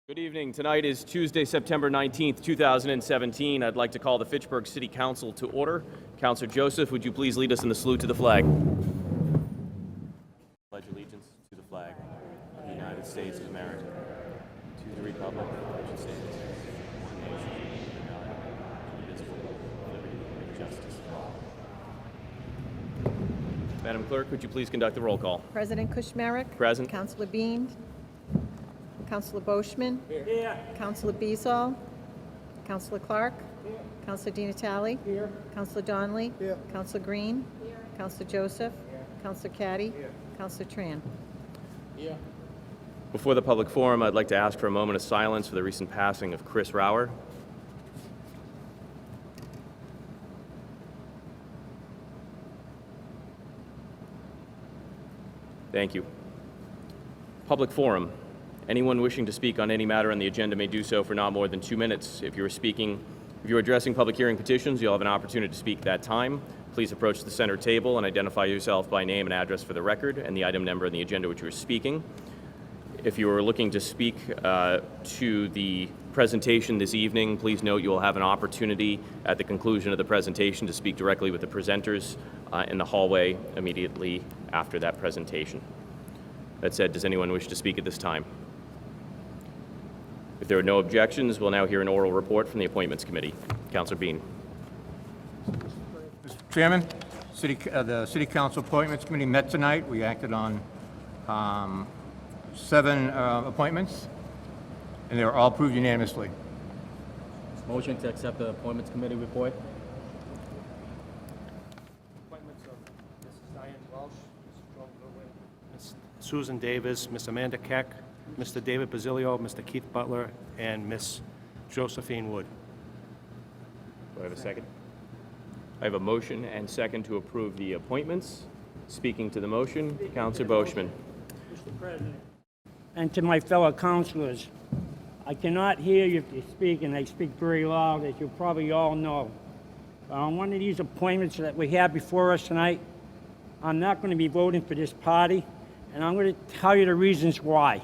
Good evening. Tonight is Tuesday, September 19th, 2017. I'd like to call the Fitchburg City Council to order. Councilor Joseph, would you please lead us in the salute to the flag? Pledge allegiance to the flag of the United States of America, to the republic which stands, one nation, under God, indivisible, with liberty and justice for all. Madam Clerk, would you please conduct the roll call? President Kushmarek. Present. Councilor Bean. Councilor Boschman. Here. Councilor Beazall. Councilor Clark. Here. Councilor Di Natale. Here. Councilor Donnelly. Here. Councilor Green. Here. Councilor Joseph. Here. Councilor Caddy. Here. Councilor Tran. Here. Before the public forum, I'd like to ask for a moment of silence for the recent passing of Chris Rauer. Thank you. Public forum. Anyone wishing to speak on any matter on the agenda may do so for not more than 2 minutes. If you're addressing public hearing petitions, you'll have an opportunity to speak that time. Please approach the center table and identify yourself by name and address for the record and the item number on the agenda which you are speaking. If you are looking to speak to the presentation this evening, please note you will have an opportunity at the conclusion of the presentation to speak directly with the presenters in the hallway immediately after that presentation. That said, does anyone wish to speak at this time? If there are no objections, we'll now hear an oral report from the Appointments Committee. Councilor Bean. Mr. Chairman, the City Council Appointments Committee met tonight. We acted on 7 appointments, and they were all approved unanimously. Motion to accept the Appointments Committee report. Appointments of Mrs. Diane Welsh, Mrs. Joan Goodwin, Ms. Susan Davis, Ms. Amanda Keck, Mr. David Basilio, Mr. Keith Butler, and Ms. Josephine Wood. Do I have a second? I have a motion and second to approve the appointments. Speaking to the motion, Councilor Boschman. Mr. President, and to my fellow councilors, I cannot hear you if you speak, and I speak very loud, as you probably all know. On one of these appointments that we have before us tonight, I'm not going to be voting for this party, and I'm going to tell you the reasons why.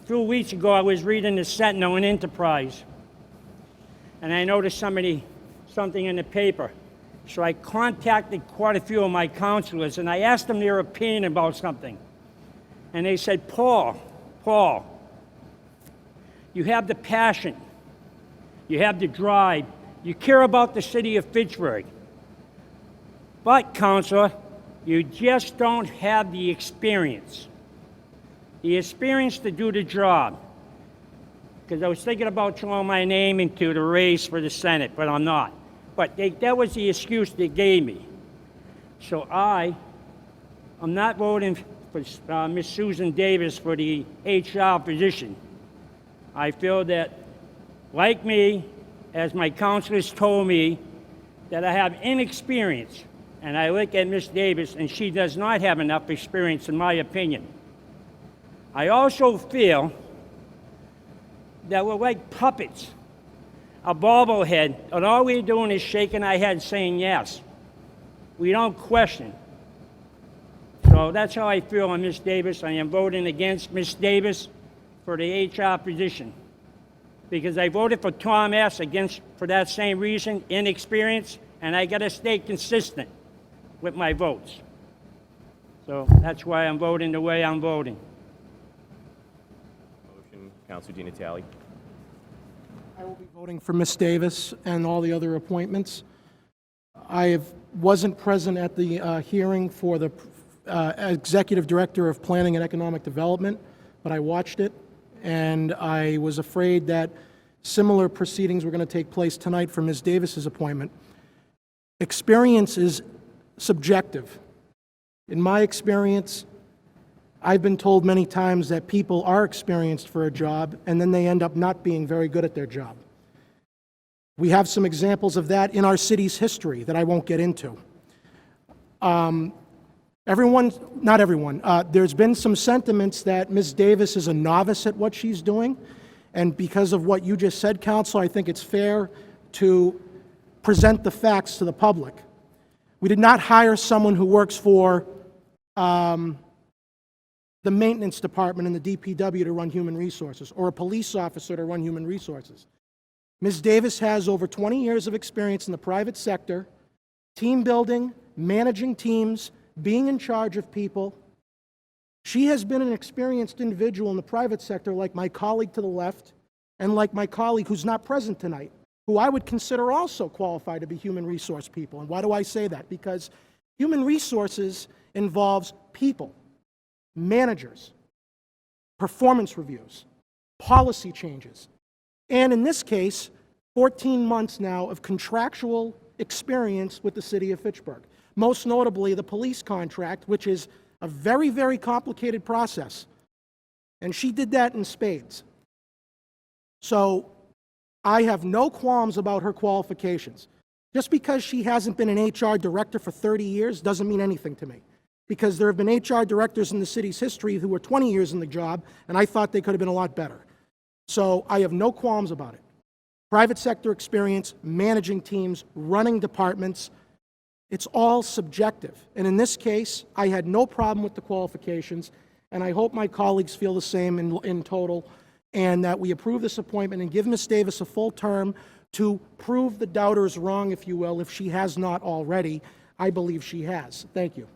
A few weeks ago, I was reading the Sentinel and Enterprise, and I noticed something in the paper. So I contacted quite a few of my councilors, and I asked them their opinion about something. And they said, Paul, you have the passion, you have the drive, you care about the city of Fitchburg. But, Councilor, you just don't have the experience. The experience to do the job. Because I was thinking about throwing my name into the race for the Senate, but I'm not. But that was the excuse they gave me. So I'm not voting for Ms. Susan Davis for the HR position. I feel that, like me, as my counselors told me, that I have inexperience. And I look at Ms. Davis, and she does not have enough experience, in my opinion. I also feel that we're like puppets, a bobblehead, and all we're doing is shaking our head saying yes. We don't question. So that's how I feel on Ms. Davis. I am voting against Ms. Davis for the HR position. Because I voted for Tom S. for that same reason, inexperience, and I got to stay consistent with my votes. So that's why I'm voting the way I'm voting. Motion, Councilor Di Natale. I will be voting for Ms. Davis and all the other appointments. I wasn't present at the hearing for the Executive Director of Planning and Economic Development, but I watched it, and I was afraid that similar proceedings were going to take place tonight for Ms. Davis's appointment. Experience is subjective. In my experience, I've been told many times that people are experienced for a job and then they end up not being very good at their job. We have some examples of that in our city's history that I won't get into. There's been some sentiments that Ms. Davis is a novice at what she's doing, and because of what you just said, Council, I think it's fair to present the facts to the public. We did not hire someone who works for the maintenance department in the DPW to run human resources, or a police officer to run human resources. Ms. Davis has over 20 years of experience in the private sector, team building, managing teams, being in charge of people. She has been an experienced individual in the private sector, like my colleague to the left, and like my colleague who's not present tonight, who I would consider also qualified to be human resource people. And why do I say that? Because human resources involves people, managers, performance reviews, policy changes, and in this case, 14 months now of contractual experience with the city of Fitchburg. Most notably, the police contract, which is a very, very complicated process. And she did that in spades. So I have no qualms about her qualifications. Just because she hasn't been an HR director for 30 years doesn't mean anything to me. Because there have been HR directors in the city's history who were 20 years in the job, and I thought they could have been a lot better. So I have no qualms about it. Private sector experience, managing teams, running departments, it's all subjective. And in this case, I had no problem with the qualifications, and I hope my colleagues feel the same in total, and that we approve this appointment and give Ms. Davis a full term to prove the doubters wrong, if you will, if she has not already. I believe she has. Thank you.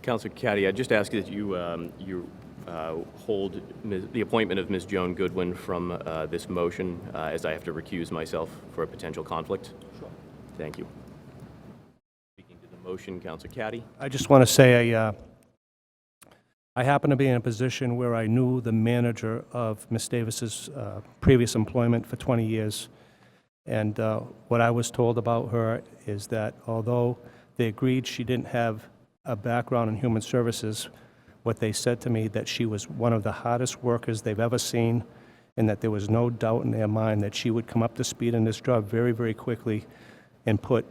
Councilor Caddy, I just ask that you hold the appointment of Ms. Joan Goodwin from this motion, as I have to recuse myself for a potential conflict. Sure. Thank you. Speaking to the motion, Councilor Caddy. I just want to say I happen to be in a position where I knew the manager of Ms. Davis's previous employment for 20 years. And what I was told about her is that although they agreed she didn't have a background in human services, what they said to me that she was one of the hardest workers they've ever seen, and that there was no doubt in their mind that she would come up to speed in this job very, very quickly and put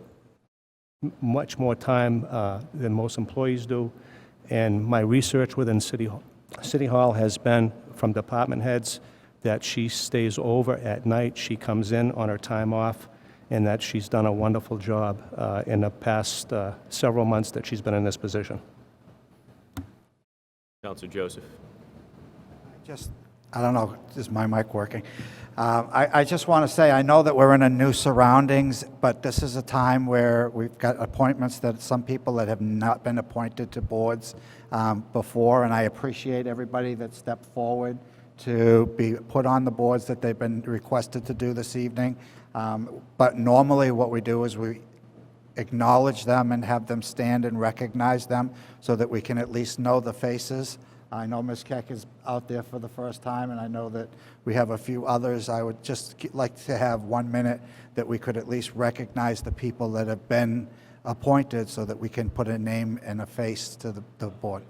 much more time than most employees do. And my research within City Hall has been from department heads that she stays over at night, she comes in on her time off, and that she's done a wonderful job in the past several months that she's been in this position. Councilor Joseph. I don't know, is my mic working? I just want to say, I know that we're in a new surroundings, but this is a time where we've got appointments that some people that have not been appointed to boards before, and I appreciate everybody that stepped forward to be put on the boards that they've been requested to do this evening. But normally what we do is we acknowledge them and have them stand and recognize them so that we can at least know the faces. I know Ms. Keck is out there for the first time, and I know that we have a few others. I would just like to have 1 minute that we could at least recognize the people that have been appointed so that we can put a name and a face to the board.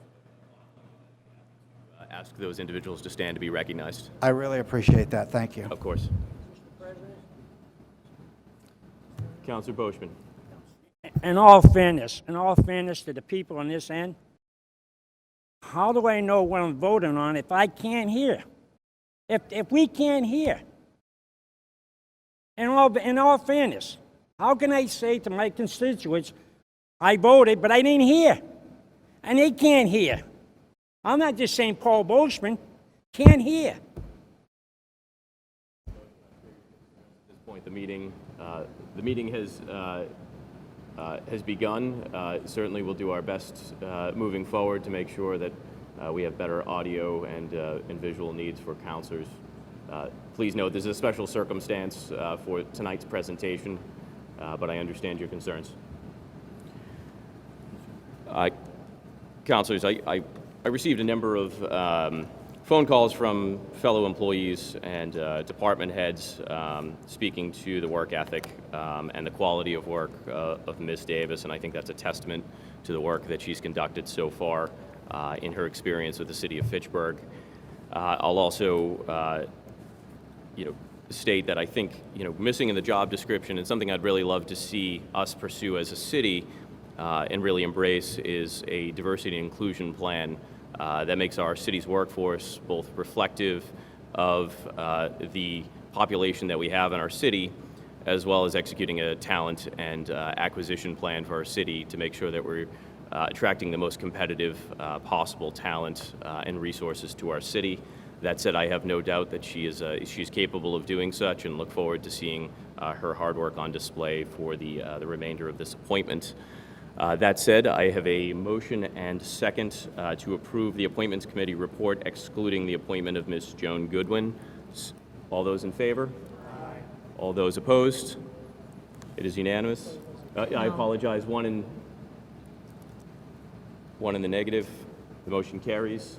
Ask those individuals to stand to be recognized. I really appreciate that. Thank you. Of course. Councilor Boschman. In all fairness to the people on this end, how do I know what I'm voting on if I can't hear? If we can't hear? In all fairness, how can I say to my constituents, I voted, but I didn't hear? And they can't hear. I'm not just saying Paul Boschman can't hear. At this point, the meeting has begun. Certainly, we'll do our best moving forward to make sure that we have better audio and visual needs for counselors. Please note, this is a special circumstance for tonight's presentation, but I understand your concerns. Counselors, I received a number of phone calls from fellow employees and department heads speaking to the work ethic and the quality of work of Ms. Davis, and I think that's a testament to the work that she's conducted so far in her experience with the city of Fitchburg. I'll also state that I think missing in the job description and something I'd really love to see us pursue as a city and really embrace is a diversity and inclusion plan that makes our city's workforce both reflective of the population that we have in our city, as well as executing a talent and acquisition plan for our city to make sure that we're attracting the most competitive possible talent and resources to our city. That said, I have no doubt that she's capable of doing such, and look forward to seeing her hard work on display for the remainder of this appointment. That said, I have a motion and second to approve the Appointments Committee report excluding the appointment of Ms. Joan Goodwin. All those in favor? Aye. All those opposed? It is unanimous. I apologize, one in the negative. The motion carries.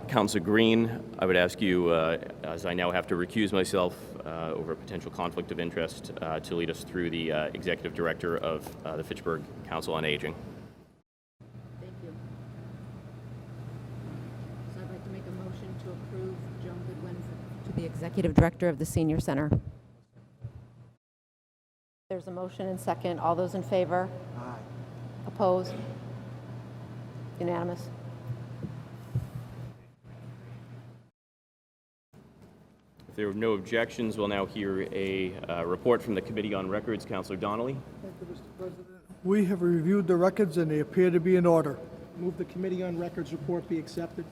Councilor Green, I would ask you, as I now have to recuse myself over a potential conflict of interest, to lead us through the Executive Director of the Fitchburg Council on Aging. Thank you. So I'd like to make a motion to approve Joan Goodwin to be Executive Director of the Senior Center. There's a motion and second. All those in favor? Aye. Opposed? Unanimous. If there are no objections, we'll now hear a report from the Committee on Records. Councilor Donnelly. Thank you, Mr. President. We have reviewed the records and they appear to be in order. Move the Committee on Records report be accepted.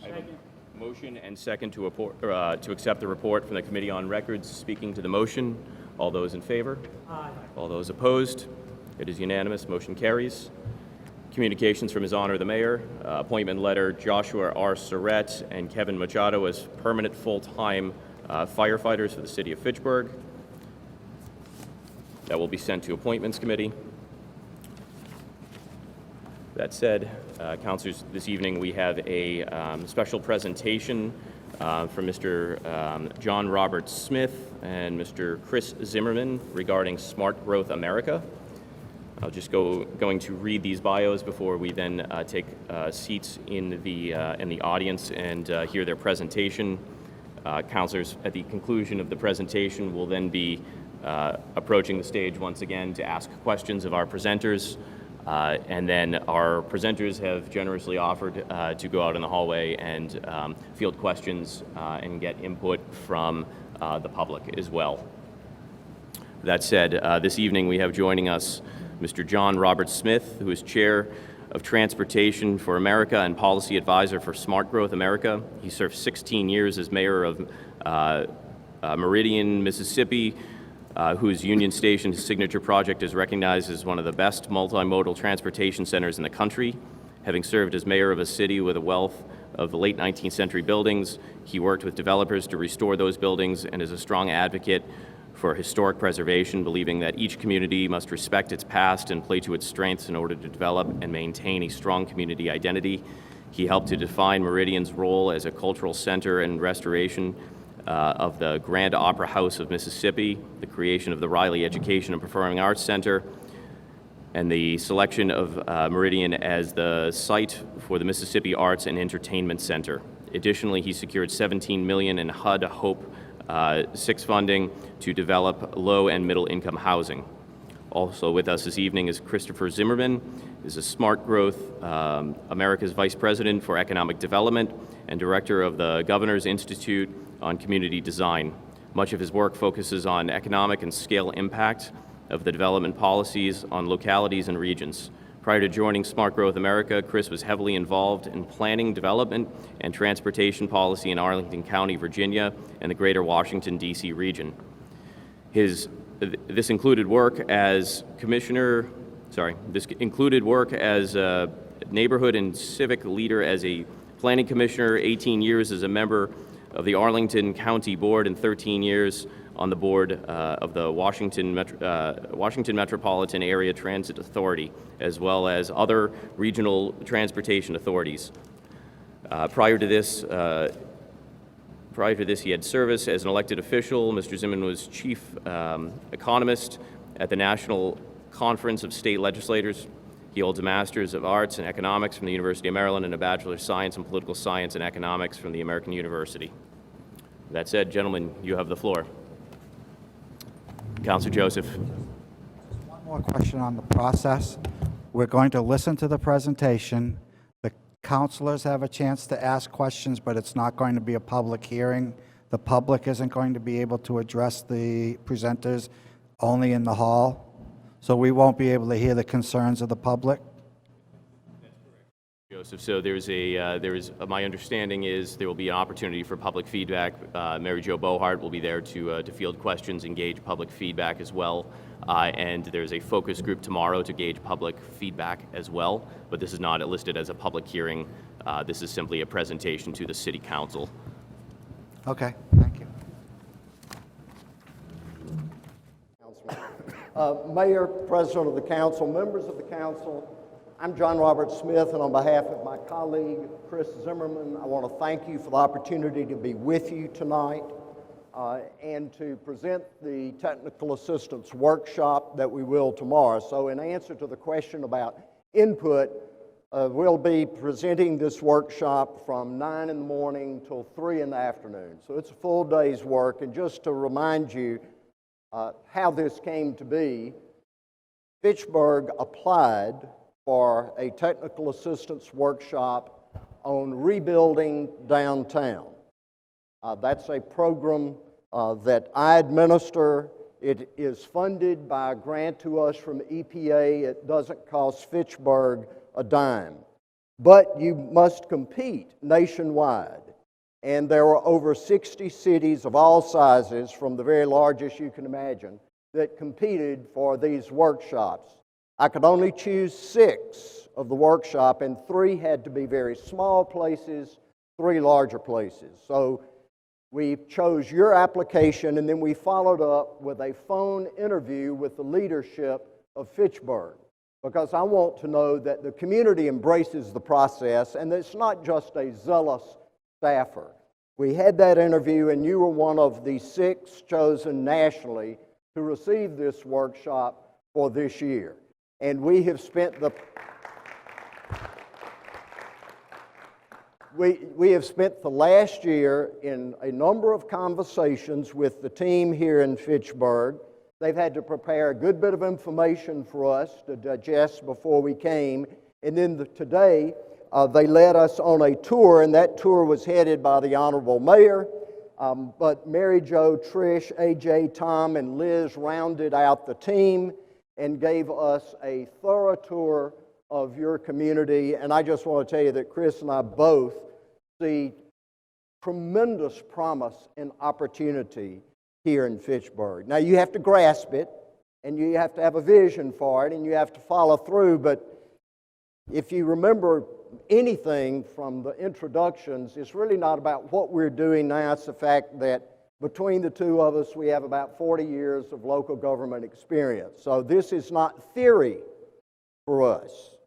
I have a motion and second to accept the report from the Committee on Records. Speaking to the motion, all those in favor? Aye. All those opposed? It is unanimous. Motion carries. Communications from His Honor the Mayor. Appointment letter, Joshua R. Surratt and Kevin Machado as permanent full-time firefighters for the City of Fitchburg. That will be sent to Appointments Committee. That said, councilors, this evening we have a special presentation from Mr. John Robert Smith and Mr. Chris Zimmerman regarding Smart Growth America. I'll just going to read these bios before we then take seats in the audience and hear their presentation. Councilors, at the conclusion of the presentation, will then be approaching the stage once again to ask questions of our presenters. And then our presenters have generously offered to go out in the hallway and field questions and get input from the public as well. That said, this evening we have joining us Mr. John Robert Smith, who is Chair of Transportation for America and Policy Advisor for Smart Growth America. He served 16 years as Mayor of Meridian, Mississippi, whose Union Station signature project is recognized as one of the best multimodal transportation centers in the country. Having served as mayor of a city with a wealth of the late 19th century buildings, he worked with developers to restore those buildings and is a strong advocate for historic preservation, believing that each community must respect its past and play to its strengths in order to develop and maintain a strong community identity. He helped to define Meridian's role as a cultural center and restoration of the Grand Opera House of Mississippi, the creation of the Riley Education and Performing Arts Center, and the selection of Meridian as the site for the Mississippi Arts and Entertainment Center. Additionally, he secured $17 million in HUD Hope 6 funding to develop low and middle income housing. Also with us this evening is Christopher Zimmerman, is a Smart Growth America's Vice President for Economic Development and Director of the Governor's Institute on Community Design. Much of his work focuses on economic and scale impact of the development policies on localities and regions. Prior to joining Smart Growth America, Chris was heavily involved in planning, development, and transportation policy in Arlington County, Virginia, and the greater Washington, D.C. region. This included work as a neighborhood and civic leader as a planning commissioner, 18 years as a member of the Arlington County Board, and 13 years on the board of the Washington Metropolitan Area Transit Authority, as well as other regional transportation authorities. Prior to this, he had service as an elected official. Mr. Zimmerman was chief economist at the National Conference of State Legislators. He holds a Master's of Arts in Economics from the University of Maryland and a Bachelor of Science in Political Science and Economics from the American University. That said, gentlemen, you have the floor. Councilor Joseph. One more question on the process. We're going to listen to the presentation. The councilors have a chance to ask questions, but it's not going to be a public hearing. The public isn't going to be able to address the presenters, only in the hall. So we won't be able to hear the concerns of the public? Joseph, so my understanding is there will be an opportunity for public feedback. Mary Jo Bohart will be there to field questions, engage public feedback as well. And there's a focus group tomorrow to gauge public feedback as well, but this is not listed as a public hearing. This is simply a presentation to the City Council. Okay, thank you. Mayor, President of the Council, members of the Council, I'm John Robert Smith, and on behalf of my colleague, Chris Zimmerman, I want to thank you for the opportunity to be with you tonight and to present the technical assistance workshop that we will tomorrow. So in answer to the question about input, we'll be presenting this workshop from 9 in the morning till 3 in the afternoon. So it's a full day's work, and just to remind you how this came to be, Fitchburg applied for a technical assistance workshop on rebuilding downtown. That's a program that I administer. It is funded by a grant to us from EPA. It doesn't cost Fitchburg a dime. But you must compete nationwide. And there are over 60 cities of all sizes, from the very largest you can imagine, that competed for these workshops. I could only choose 6 of the workshop, and 3 had to be very small places, 3 larger places. So we chose your application, and then we followed up with a phone interview with the leadership of Fitchburg, because I want to know that the community embraces the process and that it's not just a zealous staffer. We had that interview, and you were one of the 6 chosen nationally to receive this workshop for this year. And we have spent the last year in a number of conversations with the team here in Fitchburg. They've had to prepare a good bit of information for us to digest before we came. And then today, they led us on a tour, and that tour was headed by the Honorable Mayor. But Mary Jo, Trish, AJ, Tom, and Liz rounded out the team and gave us a thorough tour of your community. And I just want to tell you that Chris and I both see tremendous promise and opportunity here in Fitchburg. Now, you have to grasp it, and you have to have a vision for it, and you have to follow through. But if you remember anything from the introductions, it's really not about what we're doing now. It's the fact that between the two of us, we have about 40 years of local government experience. So this is not theory for us.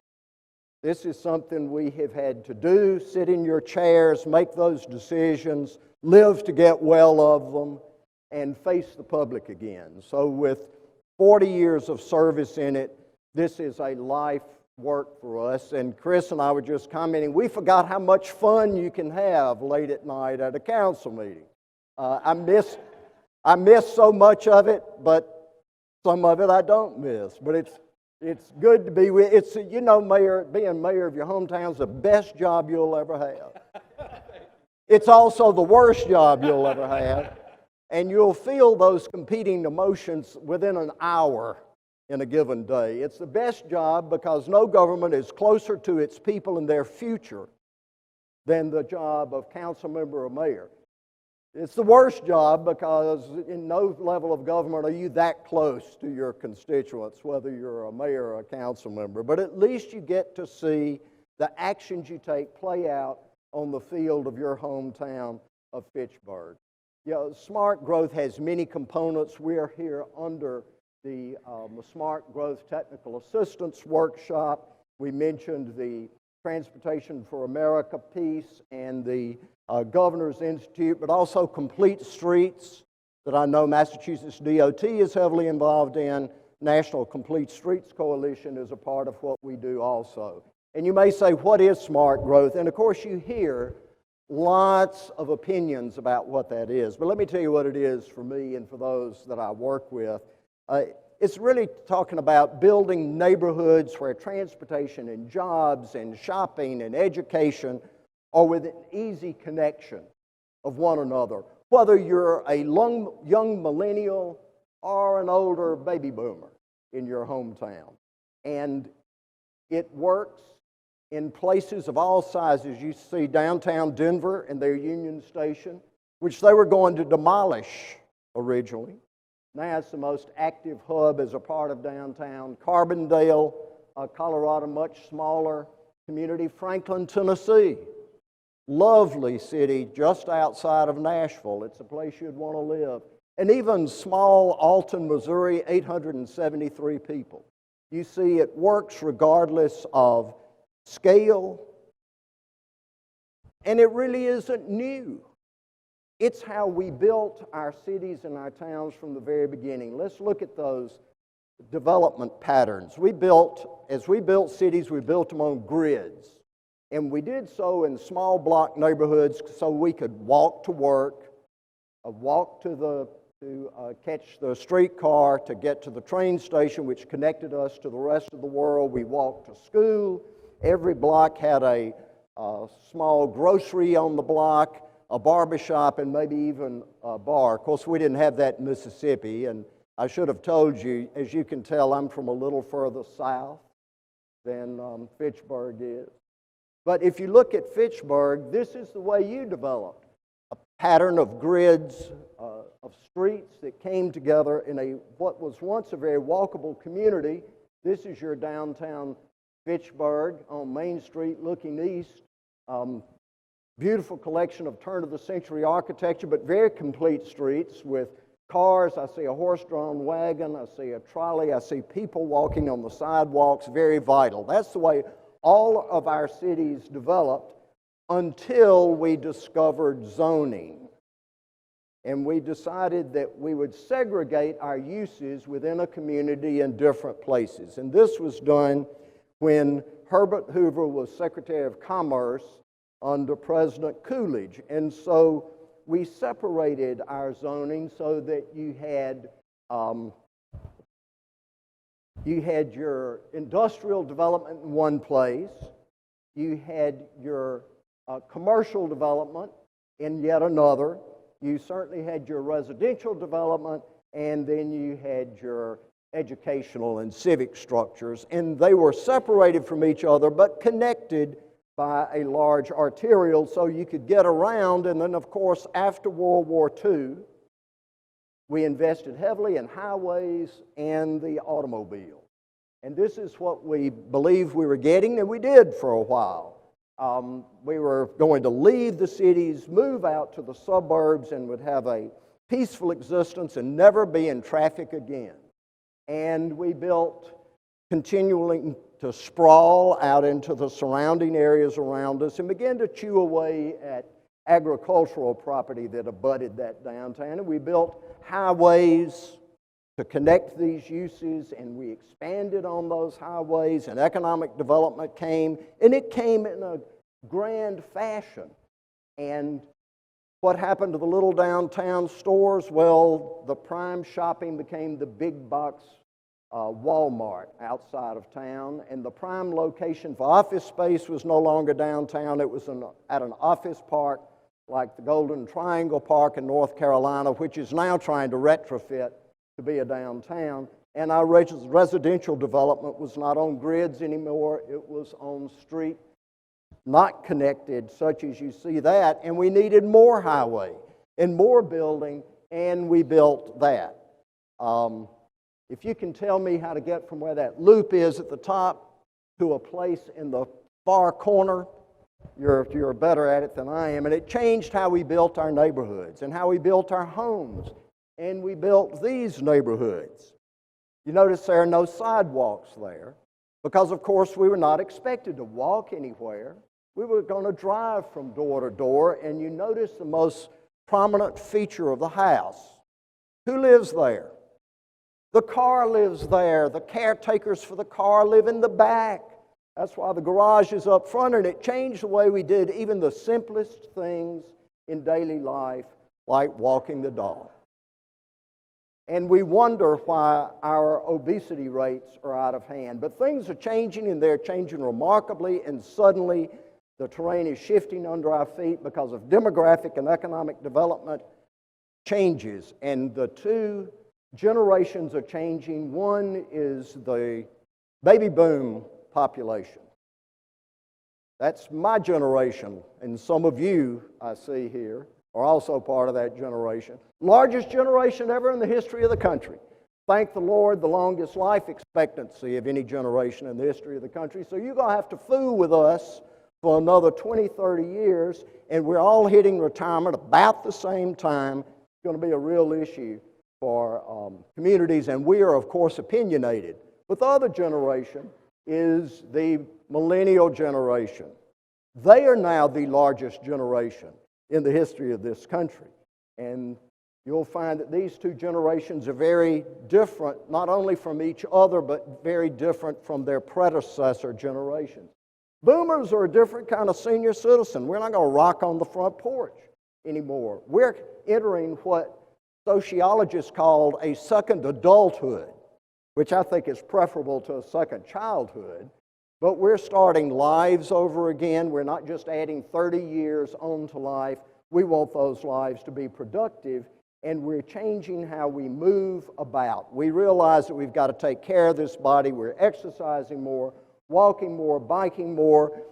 This is something we have had to do, sit in your chairs, make those decisions, live to get well of them, and face the public again. So with 40 years of service in it, this is a life work for us. And Chris and I were just commenting, we forgot how much fun you can have late at night at a council meeting. I miss so much of it, but some of it I don't miss. But it's good to be with. It's, you know, being mayor of your hometown is the best job you'll ever have. It's also the worst job you'll ever have, and you'll feel those competing emotions within an hour in a given day. It's the best job because no government is closer to its people and their future than the job of council member or mayor. It's the worst job because in no level of government are you that close to your constituents, whether you're a mayor or a council member. But at least you get to see the actions you take play out on the field of your hometown of Fitchburg. You know, smart growth has many components. We're here under the Smart Growth Technical Assistance Workshop. We mentioned the Transportation for America piece and the Governor's Institute, but also Complete Streets that I know Massachusetts DOT is heavily involved in. National Complete Streets Coalition is a part of what we do also. And you may say, what is smart growth? And of course you hear lots of opinions about what that is. But let me tell you what it is for me and for those that I work with. It's really talking about building neighborhoods where transportation and jobs and shopping and education are with an easy connection of one another, whether you're a young millennial or an older baby boomer. in your hometown. And it works in places of all sizes. You see downtown Denver and their Union Station, which they were going to demolish originally. Now it's the most active hub as a part of downtown. Carbondale, Colorado, much smaller community. Franklin, Tennessee, lovely city just outside of Nashville. It's a place you'd want to live. And even small Alton, Missouri, 873 people. You see, it works regardless of scale, and it really isn't new. It's how we built our cities and our towns from the very beginning. Let's look at those development patterns. As we built cities, we built them on grids. And we did so in small block neighborhoods so we could walk to work, walk to catch the streetcar, to get to the train station, which connected us to the rest of the world. We walked to school. Every block had a small grocery on the block, a barbershop, and maybe even a bar. Of course, we didn't have that in Mississippi, and I should have told you, as you can tell, I'm from a little further south than Fitchburg is. But if you look at Fitchburg, this is the way you developed. A pattern of grids, of streets that came together in what was once a very walkable community. This is your downtown Fitchburg on Main Street looking east. Beautiful collection of turn-of-the-century architecture, but very complete streets with cars. I see a horse-drawn wagon. I see a trolley. I see people walking on the sidewalks. Very vital. That's the way all of our cities developed until we discovered zoning. And we decided that we would segregate our uses within a community in different places. And this was done when Herbert Hoover was Secretary of Commerce under President Coolidge. And so we separated our zoning so that you had your industrial development in one place, you had your commercial development in yet another, you certainly had your residential development, and then you had your educational and civic structures, and they were separated from each other but connected by a large arterial so you could get around. And then, of course, after World War II, we invested heavily in highways and the automobile. And this is what we believed we were getting, and we did for a while. We were going to leave the cities, move out to the suburbs, and would have a peaceful existence and never be in traffic again. And we built continually to sprawl out into the surrounding areas around us and began to chew away at agricultural property that abutted that downtown. And we built highways to connect these uses, and we expanded on those highways, and economic development came, and it came in a grand fashion. And what happened to the little downtown stores? Well, the prime shopping became the big box Walmart outside of town, and the prime location for office space was no longer downtown. It was at an office park like the Golden Triangle Park in North Carolina, which is now trying to retrofit to be a downtown. And our residential development was not on grids anymore. It was on street, not connected, such as you see that. And we needed more highway and more building, and we built that. If you can tell me how to get from where that loop is at the top to a place in the far corner, you're better at it than I am. And it changed how we built our neighborhoods and how we built our homes. And we built these neighborhoods. You notice there are no sidewalks there because, of course, we were not expected to walk anywhere. We were going to drive from door to door, and you notice the most prominent feature of the house. Who lives there? The car lives there. The caretakers for the car live in the back. That's why the garage is up front, and it changed the way we did even the simplest things in daily life, like walking the dog. And we wonder why our obesity rates are out of hand. But things are changing, and they're changing remarkably, and suddenly the terrain is shifting under our feet because of demographic and economic development changes. And the two generations are changing. One is the baby boom population. That's my generation, and some of you I see here are also part of that generation. Largest generation ever in the history of the country. Thank the Lord, the longest life expectancy of any generation in the history of the country. So you're going to have to fool with us for another 20, 30 years, and we're all hitting retirement about the same time. It's going to be a real issue for communities, and we are, of course, opinionated. But the other generation is the Millennial Generation. They are now the largest generation in the history of this country. And you'll find that these two generations are very different, not only from each other, but very different from their predecessor generations. Boomers are a different kind of senior citizen. We're not going to rock on the front porch anymore. We're entering what sociologists call a second adulthood, which I think is preferable to a second childhood. But we're starting lives over again. We're not just adding 30 years onto life. We want those lives to be productive, and we're changing how we move about. We realize that we've got to take care of this body. We're exercising more, walking more, biking more.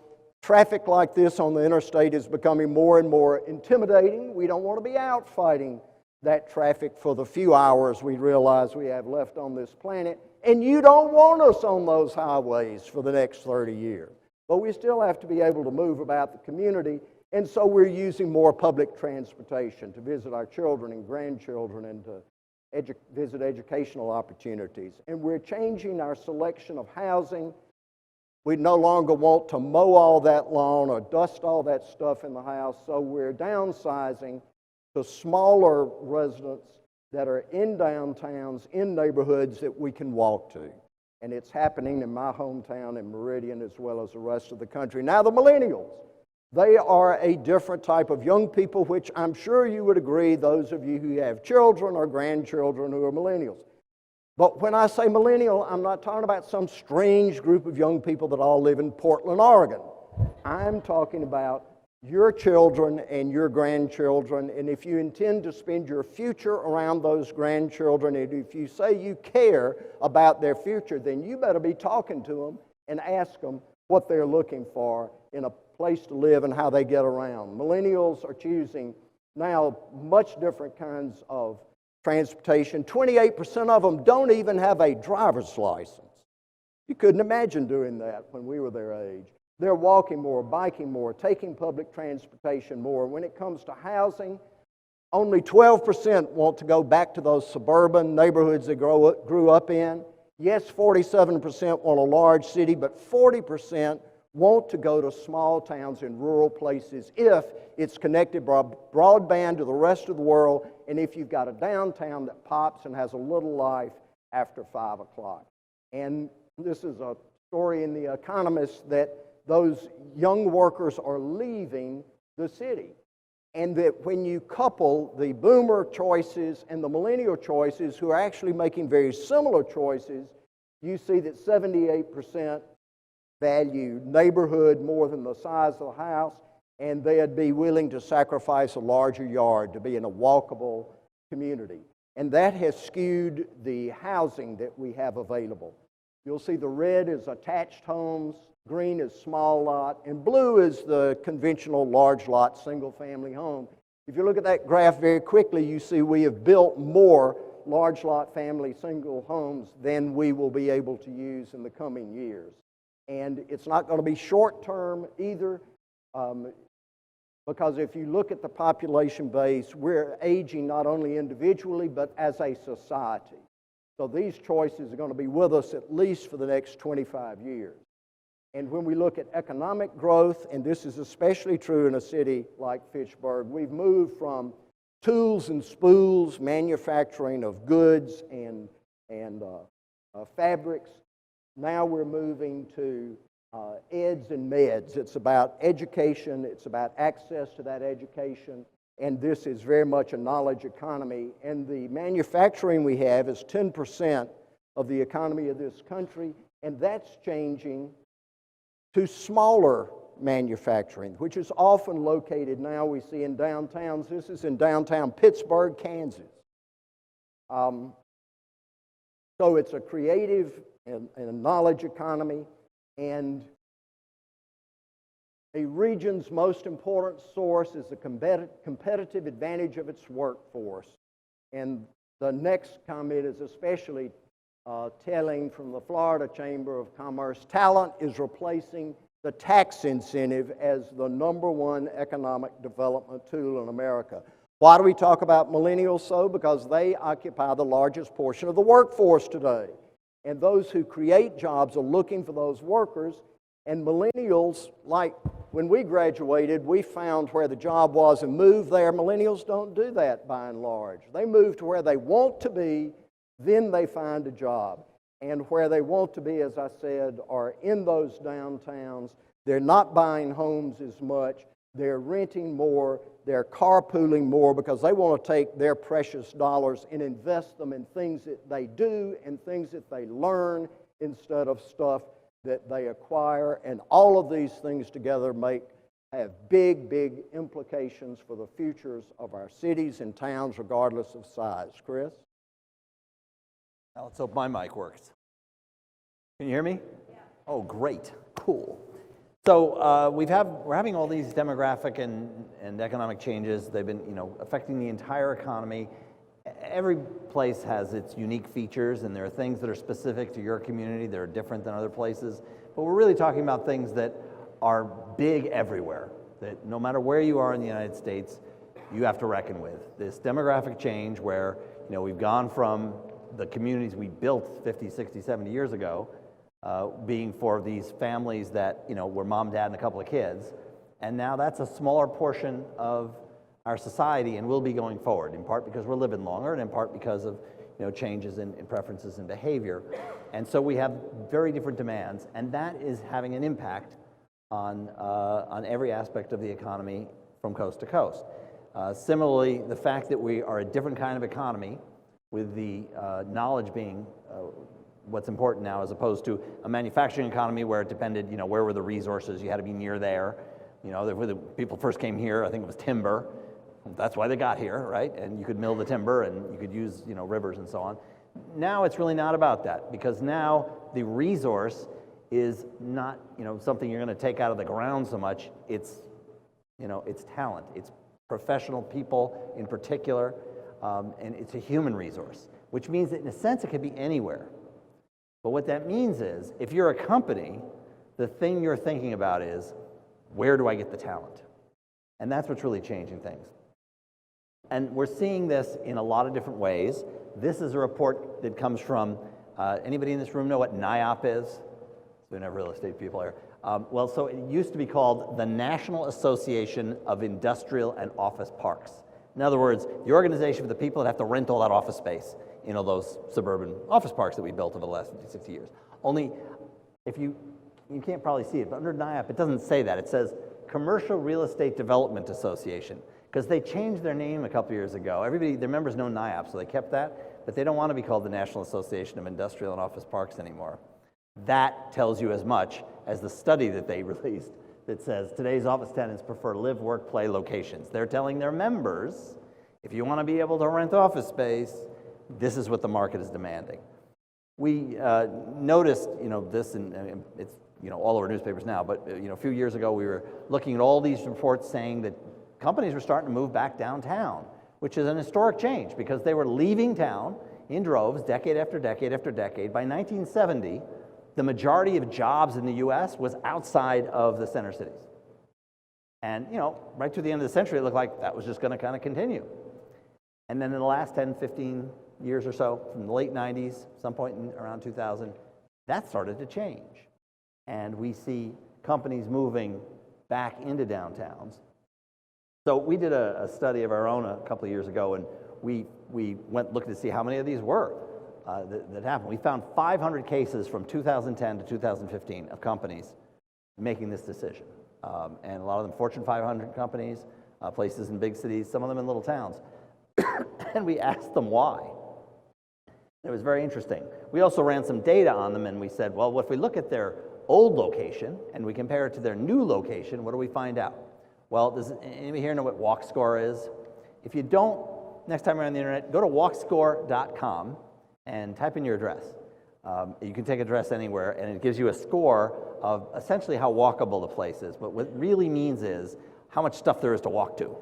Traffic like this on the interstate is becoming more and more intimidating. We don't want to be out fighting that traffic for the few hours we realize we have left on this planet. And you don't want us on those highways for the next 30 years. But we still have to be able to move about the community, and so we're using more public transportation to visit our children and grandchildren and to visit educational opportunities. And we're changing our selection of housing. We no longer want to mow all that lawn or dust all that stuff in the house, so we're downsizing to smaller residents that are in downtowns, in neighborhoods that we can walk to. And it's happening in my hometown in Meridian as well as the rest of the country. Now the millennials, they are a different type of young people, which I'm sure you would agree, those of you who have children or grandchildren who are millennials. But when I say millennial, I'm not talking about some strange group of young people that all live in Portland, Oregon. I'm talking about your children and your grandchildren, and if you intend to spend your future around those grandchildren, and if you say you care about their future, then you better be talking to them and ask them what they're looking for in a place to live and how they get around. Millennials are choosing now much different kinds of transportation. 28% of them don't even have a driver's license. You couldn't imagine doing that when we were their age. They're walking more, biking more, taking public transportation more. When it comes to housing, only 12% want to go back to those suburban neighborhoods they grew up in. Yes, 47% want a large city, but 40% want to go to small towns in rural places if it's connected by broadband to the rest of the world, and if you've got a downtown that pops and has a little life after 5 o'clock. And this is a story in The Economist that those young workers are leaving the city. And that when you couple the boomer choices and the millennial choices, who are actually making very similar choices, you see that 78% value neighborhood more than the size of the house, and they'd be willing to sacrifice a larger yard to be in a walkable community. And that has skewed the housing that we have available. You'll see the red is attached homes, green is small lot, and blue is the conventional large lot single-family home. If you look at that graph very quickly, you see we have built more large lot family single homes than we will be able to use in the coming years. And it's not going to be short-term either, because if you look at the population base, we're aging not only individually, but as a society. So these choices are going to be with us at least for the next 25 years. And when we look at economic growth, and this is especially true in a city like Fitchburg, we've moved from tools and spools, manufacturing of goods and fabrics. Now we're moving to eds and meds. It's about education. It's about access to that education. And this is very much a knowledge economy. And the manufacturing we have is 10% of the economy of this country, and that's changing to smaller manufacturing, which is often located now we see in downtowns. This is in downtown Pittsburgh, Kansas. So it's a creative and a knowledge economy, and a region's most important source is the competitive advantage of its workforce. And the next comment is especially telling from the Florida Chamber of Commerce. Talent is replacing the tax incentive as the #1 economic development tool in America. Why do we talk about millennials so? Because they occupy the largest portion of the workforce today. And those who create jobs are looking for those workers. And millennials, like when we graduated, we found where the job was and moved there. Millennials don't do that by and large. They move to where they want to be, then they find a job. And where they want to be, as I said, are in those downtowns. They're not buying homes as much. They're renting more. They're carpooling more because they want to take their precious dollars and invest them in things that they do and things that they learn instead of stuff that they acquire. And all of these things together have big, big implications for the futures of our cities and towns, regardless of size. Chris? Now let's hope my mic works. Can you hear me? Yeah. Oh, great. Cool. So we're having all these demographic and economic changes. They've been, affecting the entire economy. Every place has its unique features, and there are things that are specific to your community that are different than other places. But we're really talking about things that are big everywhere, that no matter where you are in the United States, you have to reckon with. This demographic change where, we've gone from the communities we built 50, 60, 70 years ago, being for these families that, were mom, dad, and a couple of kids. And now that's a smaller portion of our society and will be going forward, in part because we're living longer and in part because of, changes in preferences and behavior. And so we have very different demands, and that is having an impact on every aspect of the economy from coast to coast. Similarly, the fact that we are a different kind of economy, with the knowledge being what's important now, as opposed to a manufacturing economy where it depended, where were the resources, you had to be near there. When the people first came here, I think it was timber. That's why they got here, right? And you could mill the timber and you could use, rivers and so on. Now it's really not about that, because now the resource is not, something you're going to take out of the ground so much. It's, it's talent. It's professional people in particular, and it's a human resource, which means that in a sense it could be anywhere. But what that means is, if you're a company, the thing you're thinking about is, where do I get the talent? And that's what's really changing things. And we're seeing this in a lot of different ways. This is a report that comes from, anybody in this room know what NIOP is? We have real estate people here. Well, so it used to be called the National Association of Industrial and Office Parks. In other words, the organization for the people that have to rent all that office space, those suburban office parks that we built over the last 50, 60 years. Only, if you can't probably see it, but under NIOP, it doesn't say that. It says Commercial Real Estate Development Association, because they changed their name a couple years ago. Everybody, their members know NIOP, so they kept that, but they don't want to be called the National Association of Industrial and Office Parks anymore. That tells you as much as the study that they released that says today's office tenants prefer live, work, play locations. They're telling their members, if you want to be able to rent office space, this is what the market is demanding. We noticed, this, and it's, all over newspapers now, but, a few years ago we were looking at all these reports saying that companies were starting to move back downtown, which is an historic change because they were leaving town in droves decade after decade after decade. By 1970, the majority of jobs in the U.S. was outside of the center cities. And, right to the end of the century, it looked like that was just going to kind of continue. And then in the last 10, 15 years or so, from the late 90s, some point in around 2000, that started to change. And we see companies moving back into downtowns. So we did a study of our own a couple of years ago, and we went looking to see how many of these were that happened. We found 500 cases from 2010 to 2015 of companies making this decision. And a lot of them Fortune 500 companies, places in big cities, some of them in little towns. And we asked them why. It was very interesting. We also ran some data on them, and we said, well, if we look at their old location and we compare it to their new location, what do we find out? Well, does anybody here know what WalkScore is? If you don't, next time you're on the internet, go to walkscore.com and type in your address. You can take address anywhere, and it gives you a score of essentially how walkable the place is. But what it really means is how much stuff there is to walk to.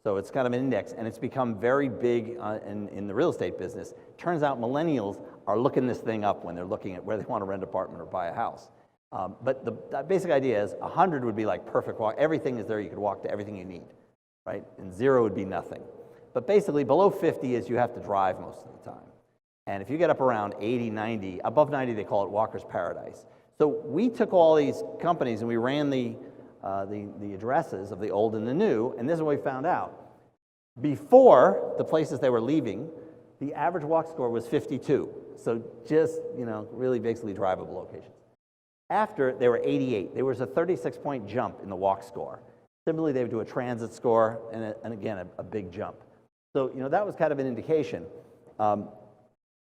So it's kind of an index, and it's become very big in the real estate business. Turns out millennials are looking this thing up when they're looking at where they want to rent an apartment or buy a house. But the basic idea is 100 would be like perfect walk. Everything is there. You could walk to everything you need, right? And 0 would be nothing. But basically, below 50 is you have to drive most of the time. And if you get up around 80, 90, above 90, they call it walker's paradise. So we took all these companies and we ran the addresses of the old and the new, and this is what we found out. Before the places they were leaving, the average walk score was 52. So just, really basically drivable locations. After, they were 88. There was a 36-point jump in the walk score. Similarly, they would do a transit score, and again, a big jump. So, that was kind of an indication.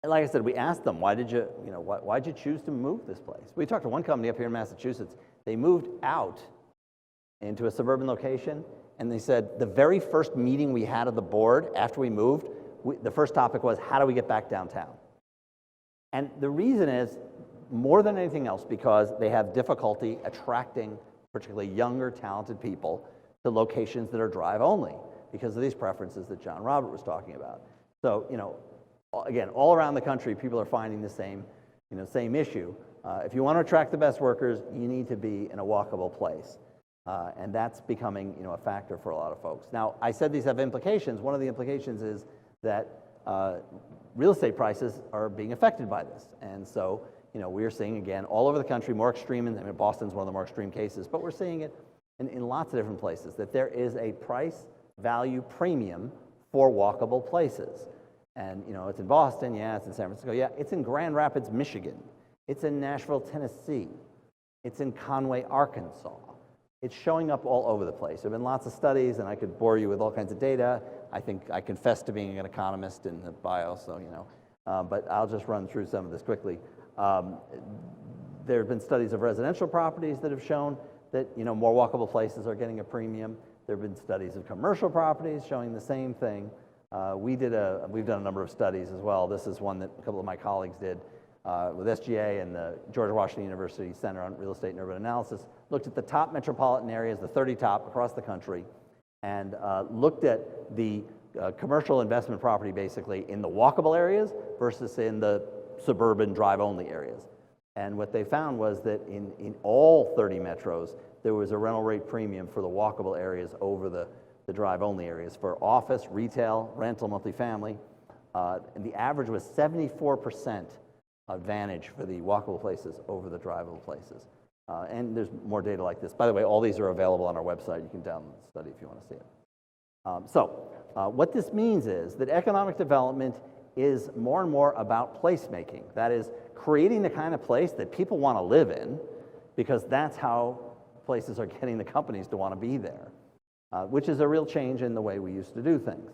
And like I said, we asked them, why'd you choose to move this place? We talked to one company up here in Massachusetts. They moved out into a suburban location, and they said the very first meeting we had of the board after we moved, the first topic was, how do we get back downtown? And the reason is, more than anything else, because they have difficulty attracting particularly younger, talented people to locations that are drive only because of these preferences that John Robert was talking about. So, again, all around the country, people are finding the same issue. If you want to attract the best workers, you need to be in a walkable place. And that's becoming, a factor for a lot of folks. Now, I said these have implications. One of the implications is that real estate prices are being affected by this. And so, we're seeing, again, all over the country, more extreme, Boston's one of the more extreme cases, but we're seeing it in lots of different places, that there is a price-value premium for walkable places. And, it's in Boston, yeah, it's in San Francisco, yeah, it's in Grand Rapids, Michigan. It's in Nashville, Tennessee. It's in Conway, Arkansas. It's showing up all over the place. There have been lots of studies, and I could bore you with all kinds of data. I think I confess to being an economist in the bio, so, but I'll just run through some of this quickly. There have been studies of residential properties that have shown that, more walkable places are getting a premium. There have been studies of commercial properties showing the same thing. We've done a number of studies as well. This is one that a couple of my colleagues did with SGA and the George Washington University Center on Real Estate and Urban Analysis, looked at the top metropolitan areas, the 30 top across the country, and looked at the commercial investment property basically in the walkable areas versus in the suburban drive-only areas. And what they found was that in all 30 metros, there was a rental rate premium for the walkable areas over the drive-only areas for office, retail, rental, multifamily. And the average was 74% advantage for the walkable places over the drivable places. And there's more data like this. By the way, all these are available on our website. You can download the study if you want to see it. What this means is that economic development is more and more about placemaking. That is, creating the kind of place that people want to live in, because that's how places are getting the companies to want to be there, which is a real change in the way we used to do things.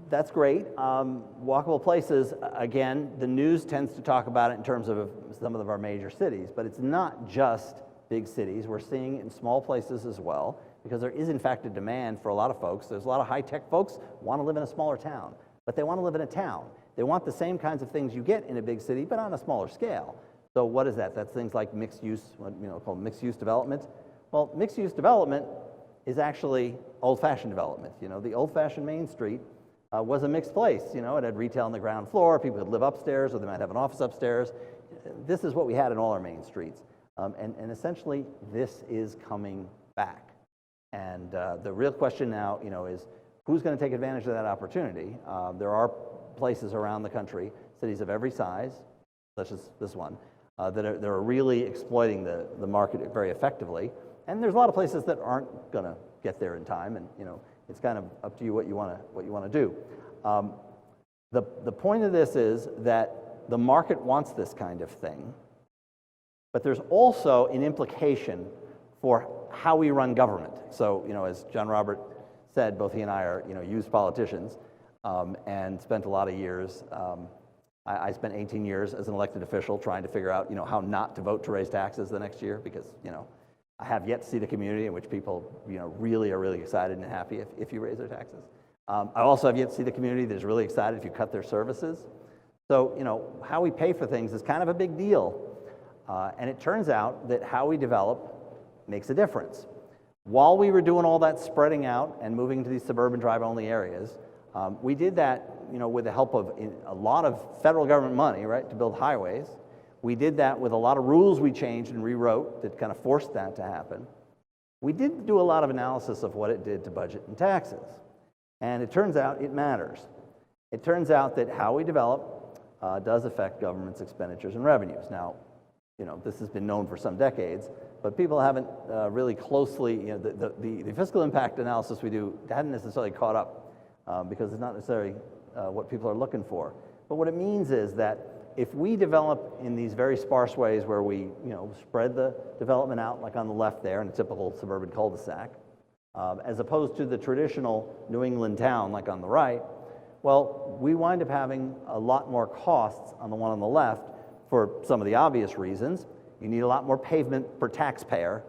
That's great. Walkable places, again, the news tends to talk about it in terms of some of our major cities, but it's not just big cities. We're seeing it in small places as well, because there is, in fact, a demand for a lot of folks. There's a lot of high-tech folks who want to live in a smaller town, but they want to live in a town. They want the same kinds of things you get in a big city, but on a smaller scale. So what is that? That's things like mixed use, called mixed use development. Well, mixed use development is actually old-fashioned development. The old-fashioned Main Street was a mixed place. It had retail on the ground floor, people could live upstairs, or they might have an office upstairs. This is what we had in all our main streets. And essentially, this is coming back. And the real question now, is who's going to take advantage of that opportunity? There are places around the country, cities of every size, such as this one, that are really exploiting the market very effectively. And there's a lot of places that aren't going to get there in time, and it's kind of up to you what you want to do. The point of this is that the market wants this kind of thing, but there's also an implication for how we run government. So, as John Robert said, both he and I are, used politicians, and spent a lot of years. I spent 18 years as an elected official trying to figure out, how not to vote to raise taxes the next year, because, I have yet to see the community in which people, really are really excited and happy if you raise their taxes. I also have yet to see the community that's really excited if you cut their services. So, how we pay for things is kind of a big deal. And it turns out that how we develop makes a difference. While we were doing all that spreading out and moving to these suburban drive-only areas, we did that, with the help of a lot of federal government money, right, to build highways. We did that with a lot of rules we changed and rewrote that kind of forced that to happen. We did do a lot of analysis of what it did to budget and taxes. And it turns out it matters. It turns out that how we develop does affect government's expenditures and revenues. Now, this has been known for some decades, but people haven't really closely, the fiscal impact analysis we do hadn't necessarily caught up because it's not necessarily what people are looking for. But what it means is that if we develop in these very sparse ways where we, spread the development out, like on the left there in a typical suburban cul-de-sac, as opposed to the traditional New England town, like on the right, well, we wind up having a lot more costs on the one on the left for some of the obvious reasons. You need a lot more pavement per taxpayer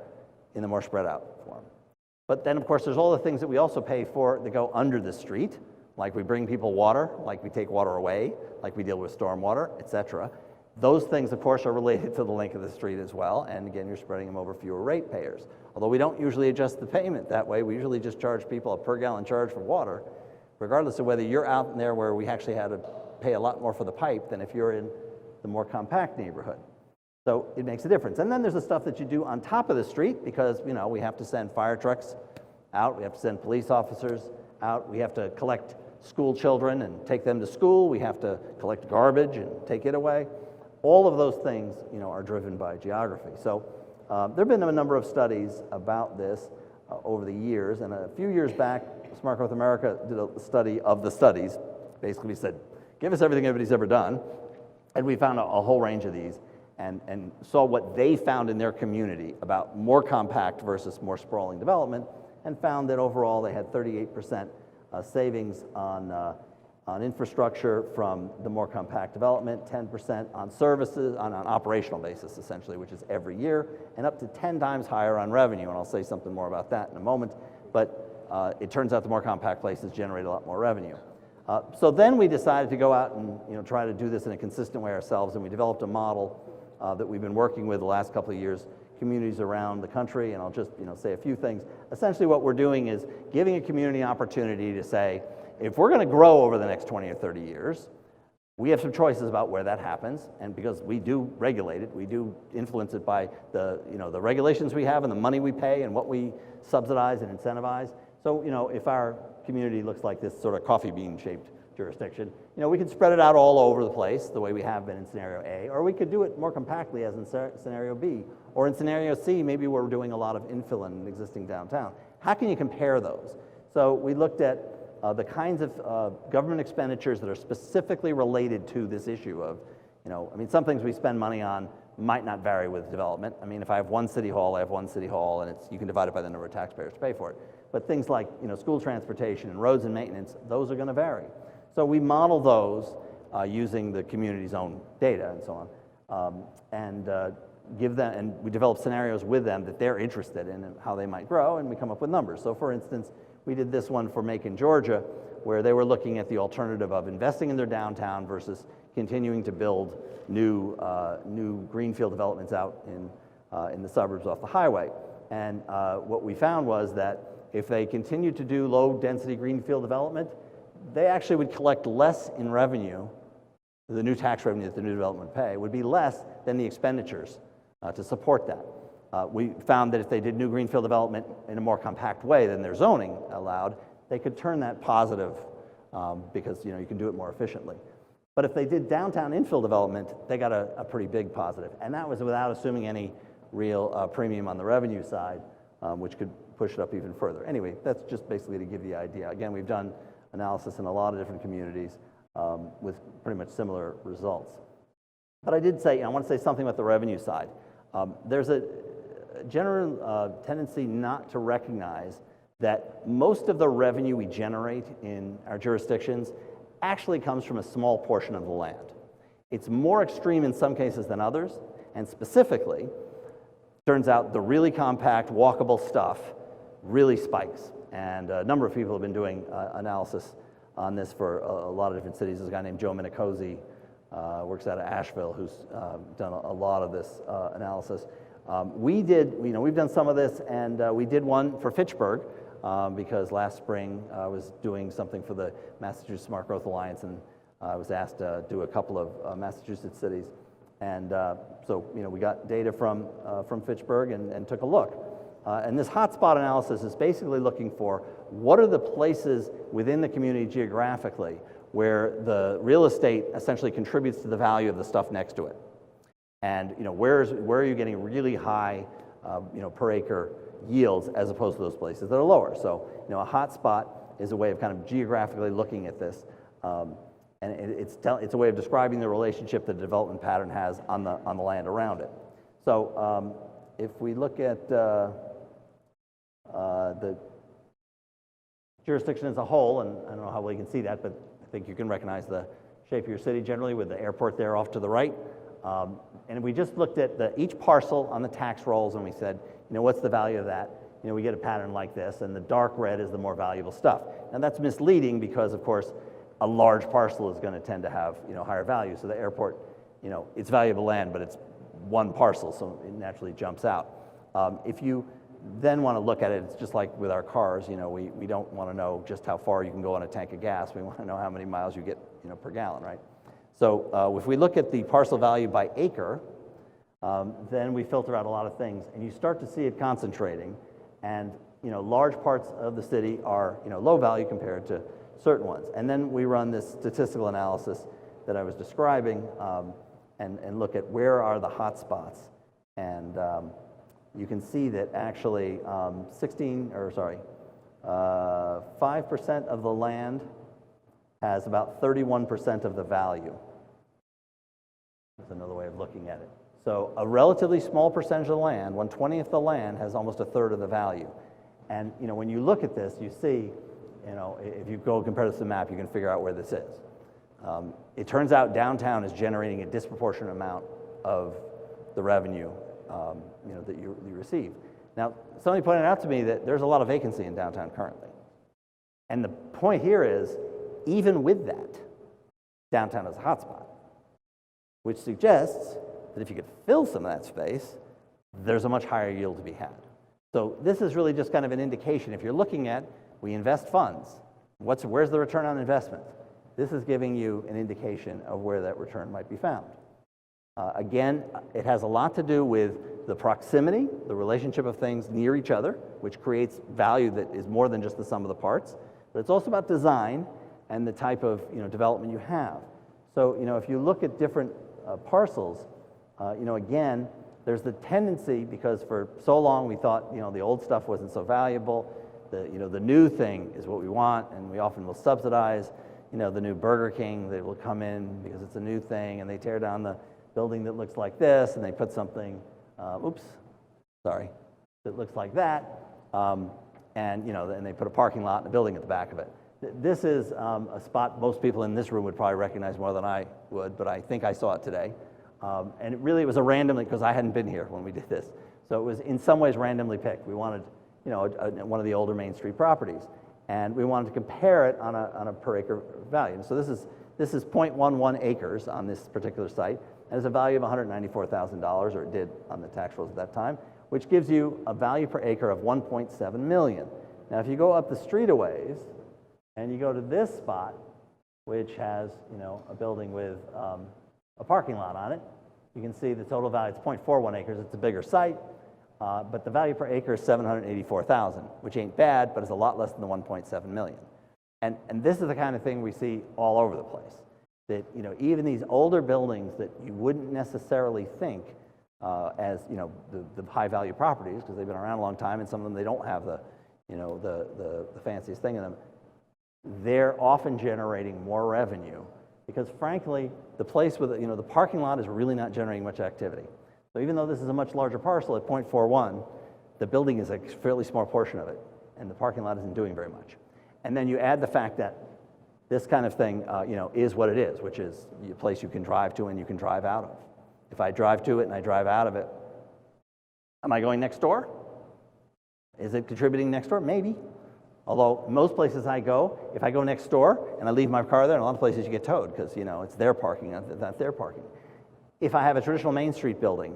in the more spread out form. But then, of course, there's all the things that we also pay for that go under the street, like we bring people water, like we take water away, like we deal with stormwater, et cetera. Those things, of course, are related to the length of the street as well, and again, you're spreading them over fewer ratepayers. Although we don't usually adjust the payment that way, we usually just charge people a per gallon charge for water, regardless of whether you're out in there where we actually had to pay a lot more for the pipe than if you're in the more compact neighborhood. So it makes a difference. And then there's the stuff that you do on top of the street because, we have to send fire trucks out, we have to send police officers out, we have to collect school children and take them to school, we have to collect garbage and take it away. All of those things, are driven by geography. So there have been a number of studies about this over the years, and a few years back, Smart Growth America did a study of the studies. Basically, we said, give us everything everybody's ever done, and we found a whole range of these and saw what they found in their community about more compact versus more sprawling development, and found that overall they had 38% savings on infrastructure from the more compact development, 10% on services, on an operational basis essentially, which is every year, and up to 10 times higher on revenue, and I'll say something more about that in a moment, but it turns out the more compact places generate a lot more revenue. So then we decided to go out and try to do this in a consistent way ourselves, and we developed a model that we've been working with the last couple of years, communities around the country, and I'll just say a few things. Essentially what we're doing is giving a community opportunity to say, if we're going to grow over the next 20 or 30 years, we have some choices about where that happens, and because we do regulate it, we do influence it by the regulations we have and the money we pay and what we subsidize and incentivize. So if our community looks like this sort of coffee bean shaped jurisdiction, we could spread it out all over the place the way we have been in scenario A, or we could do it more compactly as in scenario B, or in scenario C, maybe we're doing a lot of infill in an existing downtown. How can you compare those? So we looked at the kinds of government expenditures that are specifically related to this issue of, some things we spend money on might not vary with development. If I have one city hall, I have one city hall, and you can divide it by the number of taxpayers to pay for it. But things like, school transportation and roads and maintenance, those are going to vary. So we model those using the community's own data and so on, and give them, and we develop scenarios with them that they're interested in and how they might grow, and we come up with numbers. So for instance, we did this one for Macon, Georgia, where they were looking at the alternative of investing in their downtown versus continuing to build new greenfield developments out in the suburbs off the highway. And what we found was that if they continued to do low-density greenfield development, they actually would collect less in revenue. The new tax revenue that the new development would pay would be less than the expenditures to support that. We found that if they did new greenfield development in a more compact way than their zoning allowed, they could turn that positive because you can do it more efficiently. But if they did downtown infill development, they got a pretty big positive, and that was without assuming any real premium on the revenue side, which could push it up even further. Anyway, that's just basically to give you the idea. Again, we've done analysis in a lot of different communities with pretty much similar results. But I did say, I want to say something about the revenue side. There's a general tendency not to recognize that most of the revenue we generate in our jurisdictions actually comes from a small portion of the land. It's more extreme in some cases than others, and specifically, turns out the really compact, walkable stuff really spikes. and a number of people have been doing analysis on this for a lot of different cities. There's a guy named Joe Minicozy, works out of Asheville, who's done a lot of this analysis. We've done some of this, and we did one for Fitchburg, because last spring I was doing something for the Massachusetts Smart Growth Alliance, and I was asked to do a couple of Massachusetts cities. And so we got data from Fitchburg and took a look. And this hotspot analysis is basically looking for what are the places within the community geographically where the real estate essentially contributes to the value of the stuff next to it. And where are you getting really high per acre yields as opposed to those places that are lower. So a hotspot is a way of kind of geographically looking at this. And it's a way of describing the relationship the development pattern has on the land around it. So if we look at the jurisdiction as a whole, and I don't know how well you can see that, but I think you can recognize the shape of your city generally with the airport there off to the right. And we just looked at each parcel on the tax rolls, and we said, what's the value of that? We get a pattern like this, and the dark red is the more valuable stuff. And that's misleading because, of course, a large parcel is going to tend to have higher value. So the airport, it's valuable land, but it's one parcel, so it naturally jumps out. If you then want to look at it, it's just like with our cars. We don't want to know just how far you can go on a tank of gas. We want to know how many miles you get per gallon, right? So if we look at the parcel value by acre, then we filter out a lot of things, and you start to see it concentrating. And large parts of the city are low value compared to certain ones. And then we run this statistical analysis that I was describing, and look at where are the hot spots. And you can see that actually 5% of the land has about 31% of the value. That's another way of looking at it. So a relatively small percentage of the land, 1/20th of the land, has almost 1/3 of the value. And when you look at this, you see, if you go compare this to the map, you can figure out where this is. It turns out downtown is generating a disproportionate amount of the revenue that you receive. Now, somebody pointed out to me that there's a lot of vacancy in downtown currently. And the point here is, even with that, downtown is a hotspot, which suggests that if you could fill some of that space, there's a much higher yield to be had. So this is really just kind of an indication. If you're looking at, we invest funds, where's the return on investment? This is giving you an indication of where that return might be found. Again, it has a lot to do with the proximity, the relationship of things near each other, which creates value that is more than just the sum of the parts. But it's also about design and the type of development you have. So if you look at different parcels, again, there's the tendency, because for so long we thought the old stuff wasn't so valuable. The new thing is what we want, and we often will subsidize the new Burger King. They will come in because it's a new thing, and they tear down the building that looks like this, and they put something, that looks like that, and they put a parking lot and a building at the back of it. This is a spot most people in this room would probably recognize more than I would, but I think I saw it today. And it was a randomly, because I hadn't been here when we did this. So it was in some ways randomly picked. We wanted, one of the older Main Street properties, and we wanted to compare it on a per acre value. And so this is 0.11 acres on this particular site. It has a value of $194,000, or it did on the tax rolls at that time, which gives you a value per acre of $1.7 million. Now, if you go up the street a ways, and you go to this spot, which has a building with a parking lot on it, you can see the total value is 0.41 acres. It's a bigger site, but the value per acre is $784,000, which ain't bad, but it's a lot less than the $1.7 million. And this is the kind of thing we see all over the place. That even these older buildings that you wouldn't necessarily think as the high value properties, because they've been around a long time, and some of them they don't have the fanciest thing in them. They're often generating more revenue because, frankly, the place with the parking lot is really not generating much activity. So even though this is a much larger parcel at 0.41, the building is a fairly small portion of it, and the parking lot isn't doing very much. And then you add the fact that this kind of thing, is what it is, which is a place you can drive to and you can drive out of. If I drive to it and I drive out of it, am I going next door? Is it contributing next door? Maybe. Although most places I go, if I go next door and I leave my car there, in a lot of places you get towed because, you know, it's their parking, not their parking. If I have a traditional Main Street building,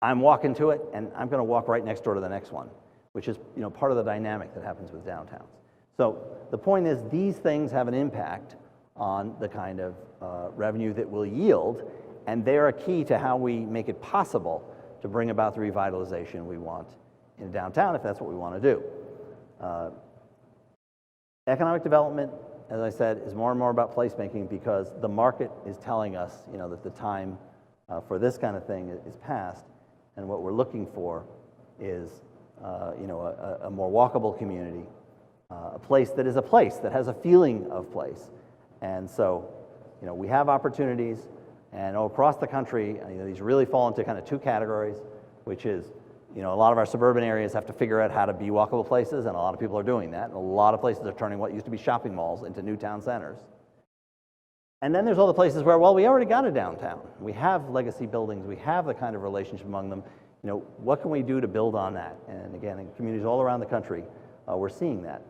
I'm walking to it and I'm going to walk right next door to the next one, which is, you know, part of the dynamic that happens with downtowns. So the point is these things have an impact on the kind of revenue that will yield, and they're a key to how we make it possible to bring about the revitalization we want in downtown, if that's what we want to do. Economic development, as I said, is more and more about placemaking because the market is telling us, you know, that the time for this kind of thing is past, and what we're looking for is, you know, a more walkable community, a place that is a place that has a feeling of place. And so, you know, we have opportunities, and across the country, you know, these really fall into kind of two categories, which is, you know, a lot of our suburban areas have to figure out how to be walkable places, and a lot of people are doing that. And a lot of places are turning what used to be shopping malls into new town centers. And then there's all the places where, well, we already got a downtown. We have legacy buildings. We have the kind of relationship among them. You know, what can we do to build on that? And again, in communities all around the country, we're seeing that.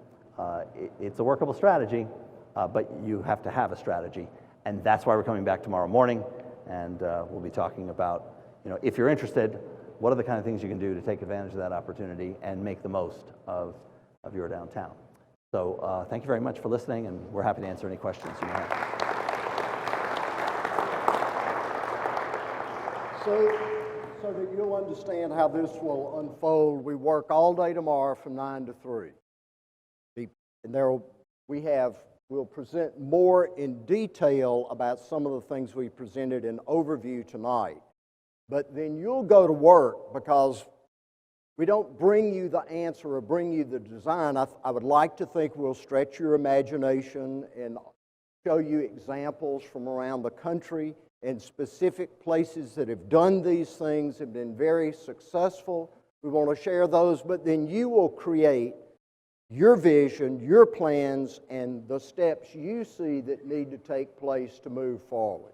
It's a workable strategy, but you have to have a strategy. And that's why we're coming back tomorrow morning, and we'll be talking about, you know, if you're interested, what are the kind of things you can do to take advantage of that opportunity and make the most of your downtown. So thank you very much for listening, and we're happy to answer any questions you may have. So that you'll understand how this will unfold, we work all day tomorrow from 9 to 3. And we'll present more in detail about some of the things we presented in overview tonight. But then you'll go to work because we don't bring you the answer or bring you the design. I would like to think we'll stretch your imagination and show you examples from around the country and specific places that have done these things, have been very successful. We want to share those, but then you will create your vision, your plans, and the steps you see that need to take place to move forward.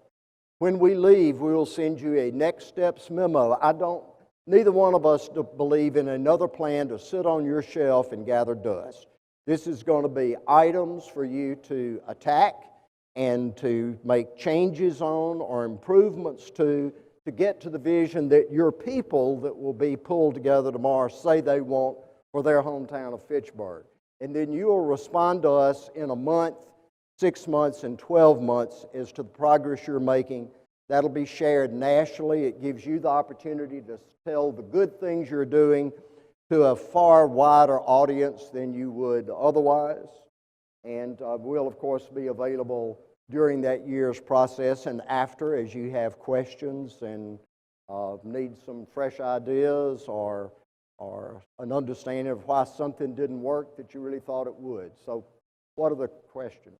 When we leave, we will send you a next steps memo. Neither one of us believe in another plan to sit on your shelf and gather dust. This is going to be items for you to attack and to make changes on or improvements to get to the vision that your people that will be pulled together tomorrow say they want for their hometown of Fitchburg. And then you will respond to us in a month, 6 months, and 12 months as to the progress you're making. That'll be shared nationally. It gives you the opportunity to tell the good things you're doing to a far wider audience than you would otherwise. And we'll, of course, be available during that year's process and after as you have questions and need some fresh ideas or an understanding of why something didn't work that you really thought it would. So what are the questions?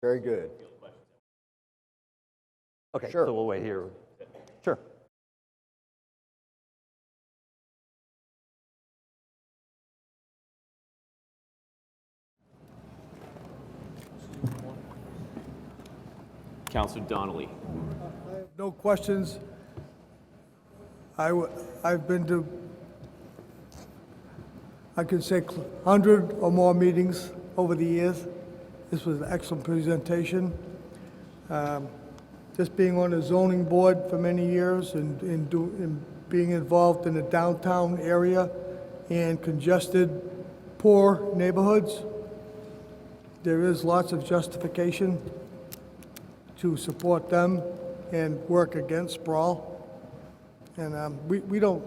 Very good. Okay, Sure. so we'll wait here. Sure. Councilor Donnelly. I have no questions. I've been to, I could say, 100 or more meetings over the years. This was an excellent presentation. Just being on the zoning board for many years and being involved in the downtown area and congested, poor neighborhoods, there is lots of justification to support them and work against sprawl. And we don't,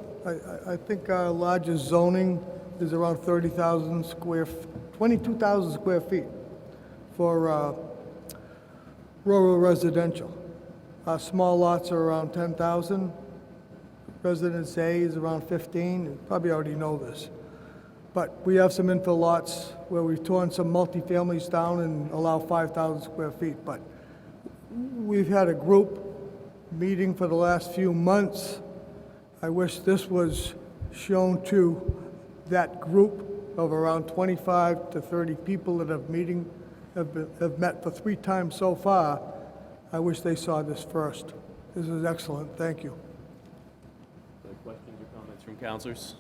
I think our largest zoning is around 22,000 square feet for rural residential. Small lots are around 10,000. Residence A is around 15. You probably already know this. But we have some infill lots where we've torn some multifamilies down and allow 5,000 square feet. But we've had a group meeting for the last few months. I wish this was shown to that group of around 25 to 30 people that have meeting have met for 3 times so far. I wish they saw this first. This is excellent. Thank you. Other questions or comments from councilors?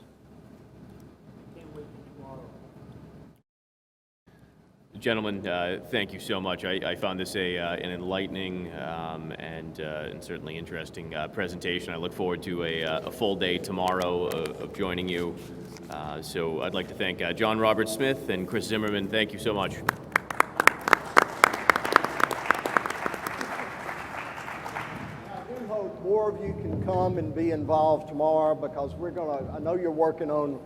Gentlemen, thank you so much. I found this an enlightening and certainly interesting presentation. I look forward to a full day tomorrow of joining you. So I'd like to thank John Robert Smith and Chris Zimmerman. Thank you so much. I do hope more of you can come and be involved tomorrow, because I know you're working on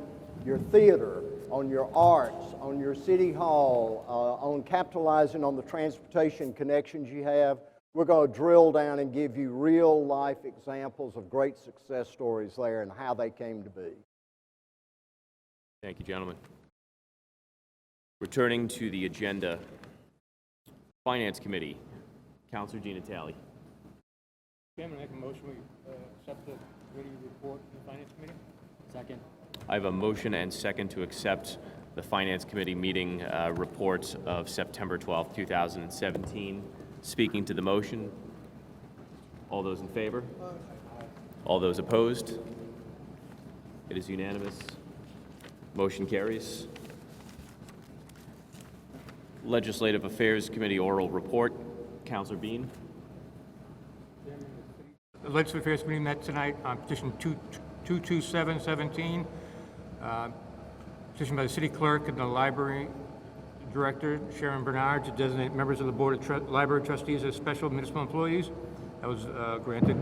your theater, on your arts, on your city hall, on capitalizing on the transportation connections you have. We're going to drill down and give you real life examples of great success stories there and how they came to be. Thank you, gentlemen. Returning to the agenda, Finance Committee, Councilor Di Natale. Chairman, I make a motion we accept the committee report from the Finance Committee. Second. I have a motion and second to accept the Finance Committee meeting reports of September 12th, 2017. Speaking to the motion, all those in favor? All those opposed? It is unanimous. Motion carries. Legislative Affairs Committee oral report. Councilor Bean. The Legislative Affairs Committee met tonight on petition 22717, petition by the city clerk and the library director, Sharon Bernard, to designate members of the Board of Library Trustees as special municipal employees. That was granted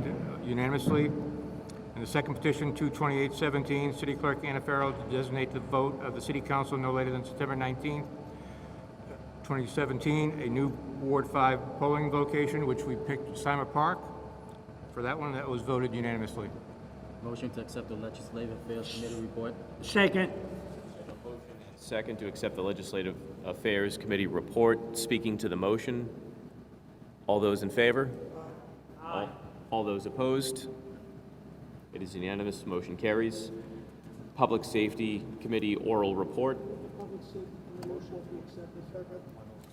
unanimously. And the second petition, 22817, city clerk Anna Farrell to designate the vote of the city council no later than September 19th, 2017, a new Ward 5 polling location, which we picked Simon Park. For that one, that was voted unanimously. Motion to accept the Legislative Affairs Committee report. Second. Second to accept the Legislative Affairs Committee report. Speaking to the motion, all those in favor? Aye. All those opposed? It is unanimous. Motion carries. Public Safety Committee oral report.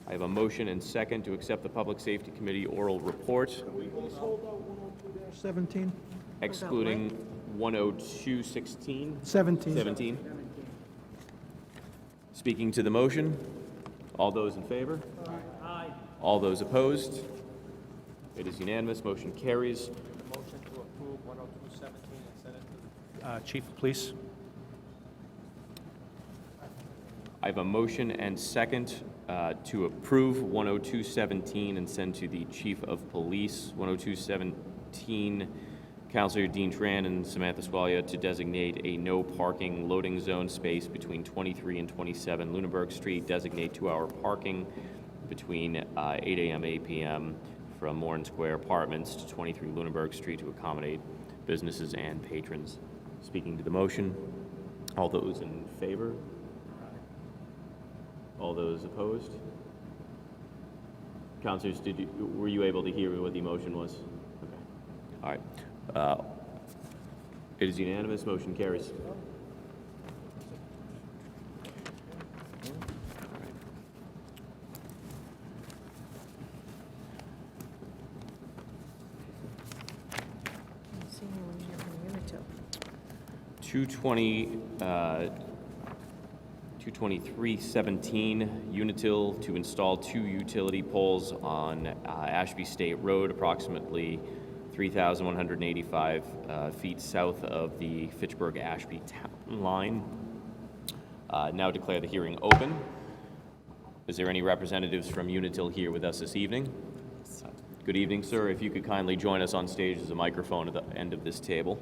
I have a motion and second to accept the Public Safety Committee oral report. Please hold out 102-17. Excluding 10216? 17. Speaking to the motion, all those in favor? Aye. All those opposed? It is unanimous. Motion carries. Motion to approve 10217 and send it to the Chief of Police. I have a motion and second to approve 10217 and send to the Chief of Police. 10217, Councilor Dean Tran and Samantha Squalia to designate a no parking loading zone space between 23 and 27 Lunenburg Street. Designate 2-hour parking between 8 a.m. 8 p.m. from Morin Square Apartments to 23 Lunenburg Street to accommodate businesses and patrons. Speaking to the motion, all those in favor? All those opposed? Councilors, were you able to hear what the motion was? Okay. All right. It is unanimous. Motion carries. See here when you have from Unitil. 22317, Unitil to install 2 utility poles on Ashby State Road, approximately 3,185 feet south of the Fitchburg-Ashby town line. Now declare the hearing open. Is there any representatives from Unitil here with us this evening? Good evening, sir. If you could kindly join us on stage, there's a microphone at the end of this table.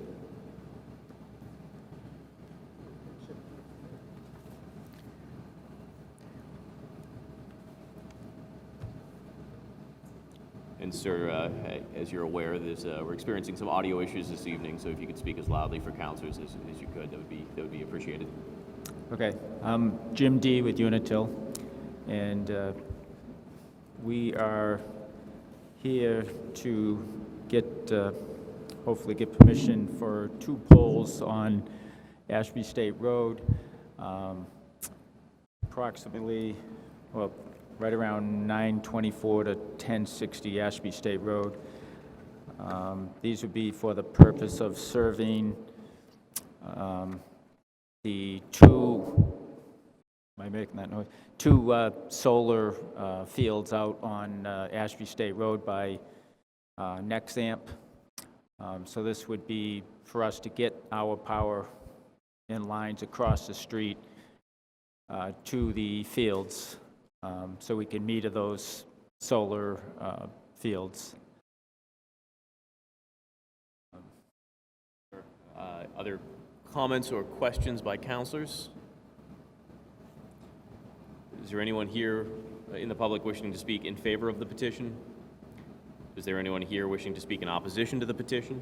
And sir, as you're aware, we're experiencing some audio issues this evening, so if you could speak as loudly for councilors as you could, that would be appreciated. Okay, I'm Jim D. with Unitil, and we are here to get, hopefully get permission for 2 poles on Ashby State Road, approximately, well, right around 924 to 1060 Ashby State Road. These would be for the purpose of serving the two, am I making that noise? Two solar fields out on Ashby State Road by Nexamp. So this would be for us to get our power in lines across the street to the fields, so we can meter those solar fields. Other comments or questions by councilors? Is there anyone here in the public wishing to speak in favor of the petition? Is there anyone here wishing to speak in opposition to the petition?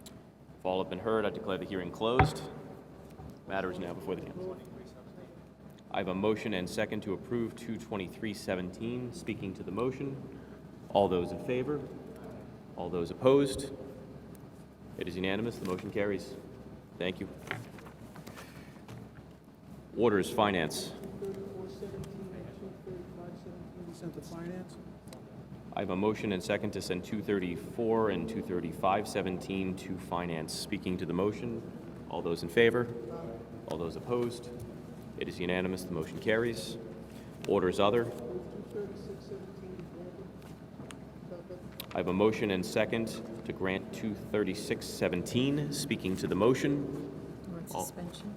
If all have been heard, I declare the hearing closed. Matter is now before the council. I have a motion and second to approve 22317. Speaking to the motion, all those in favor? All those opposed? It is unanimous. The motion carries. Thank you. Orders, Finance. 3417 and 23517 sent to Finance. I have a motion and second to send 234 and 23517 to Finance. Speaking to the motion, all those in favor? All those opposed? It is unanimous. The motion carries. Orders, Other. 23617 granted. I have a motion and second to grant 23617. Speaking to the motion. Want All- suspension?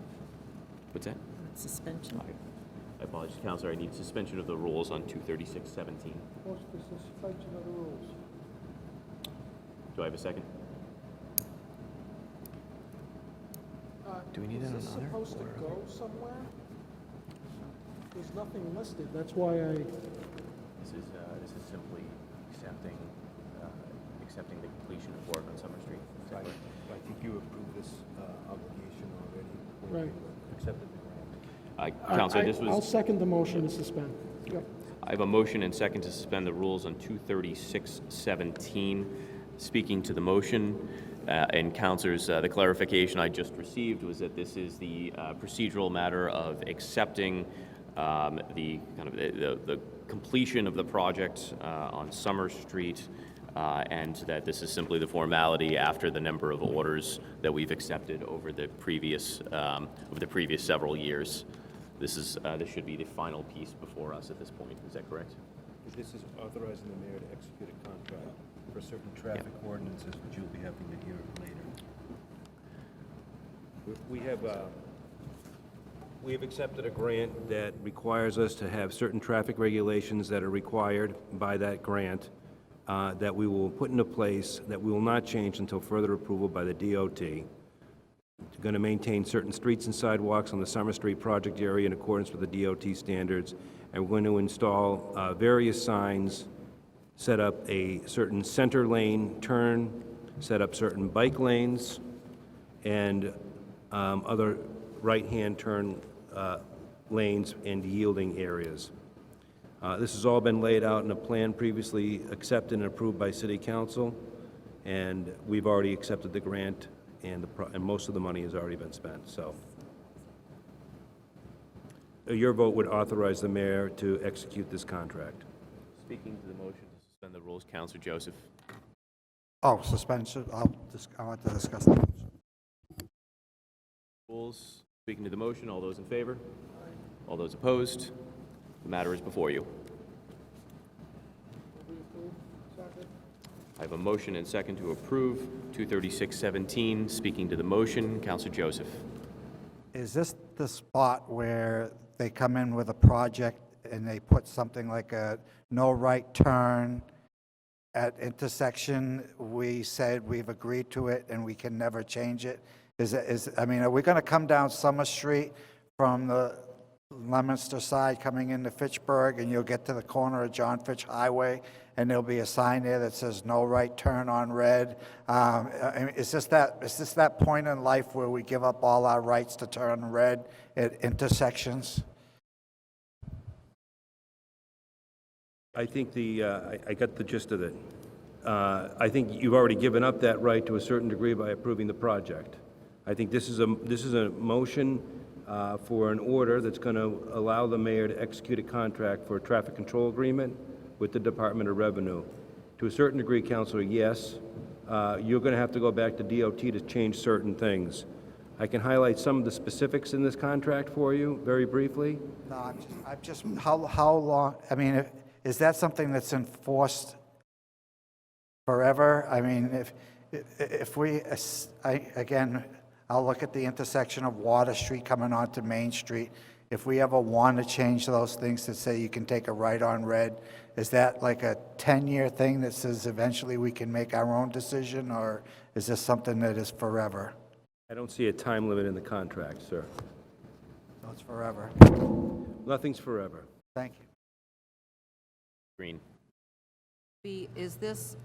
What's that? Want suspension? I apologize, Counselor. I need suspension of the rules on 23617. Motion for suspension of the rules. Do I have a second? Do we need that on Is this other? supposed to go somewhere? There's nothing listed, that's why I... This is simply accepting the completion of work on Summer Street. I think you approved this obligation already. when Right. you Accepted the grant. Counselor, this I'll was, second the motion to suspend. Yep. I have a motion and second to suspend the rules on 23617. Speaking to the motion, and Counselors, the clarification I just received was that this is the procedural matter of accepting the kind of the completion of the project on Summer Street, and that this is simply the formality after the number of orders that we've accepted over the previous several years. This should be the final piece before us at this point. Is that correct? This is authorizing the mayor to execute a contract for certain traffic ordinances, which you'll be having to hear later. We have accepted a grant that requires us to have certain traffic regulations that are required by that grant that we will put into place, that we will not change until further approval by the DOT. We're going to maintain certain streets and sidewalks on the Summer Street project area in accordance with the DOT standards, and we're going to install various signs, set up a certain center lane turn, set up certain bike lanes, and other right-hand turn lanes and yielding areas. This has all been laid out in a plan previously accepted and approved by City Council, and we've already accepted the grant, and most of the money has already been spent. So your vote would authorize the mayor to execute this contract. Speaking to the motion to suspend the rules, Counselor Joseph. Oh, suspension, I want to discuss that. Rules. Speaking to the motion, all those in favor? All those opposed? The matter is before you. I have a motion and second to approve 23617. Speaking to the motion, Counselor Joseph. Is this the spot where they come in with a project and they put something like a no right turn at intersection? We said we've agreed to it and we can never change it. I mean, are we going to come down Summer Street from the Leominster side coming into Fitchburg, and you'll get to the corner of John Fitch Highway, and there'll be a sign there that says no right turn on red? I mean, is this that point in life where we give up all our rights to turn red at intersections? I think I got the gist of it. I think you've already given up that right to a certain degree by approving the project. I think this is a motion for an order that's going to allow the mayor to execute a contract for a traffic control agreement with the Department of Revenue. To a certain degree, Councilor, yes, you're going to have to go back to DOT to change certain things. I can highlight some of the specifics in this contract for you very briefly. No, I'm just, how long, I mean, is that something that's enforced forever? I mean, if we, again, I'll look at the intersection of Water Street coming onto Main Street. If we ever want to change those things to say you can take a right on red, is that like a 10-year thing that says eventually we can make our own decision, or is this something that is forever? I don't see a time limit in the contract, sir. No, it's forever. Nothing's forever. Thank you. Green. Is this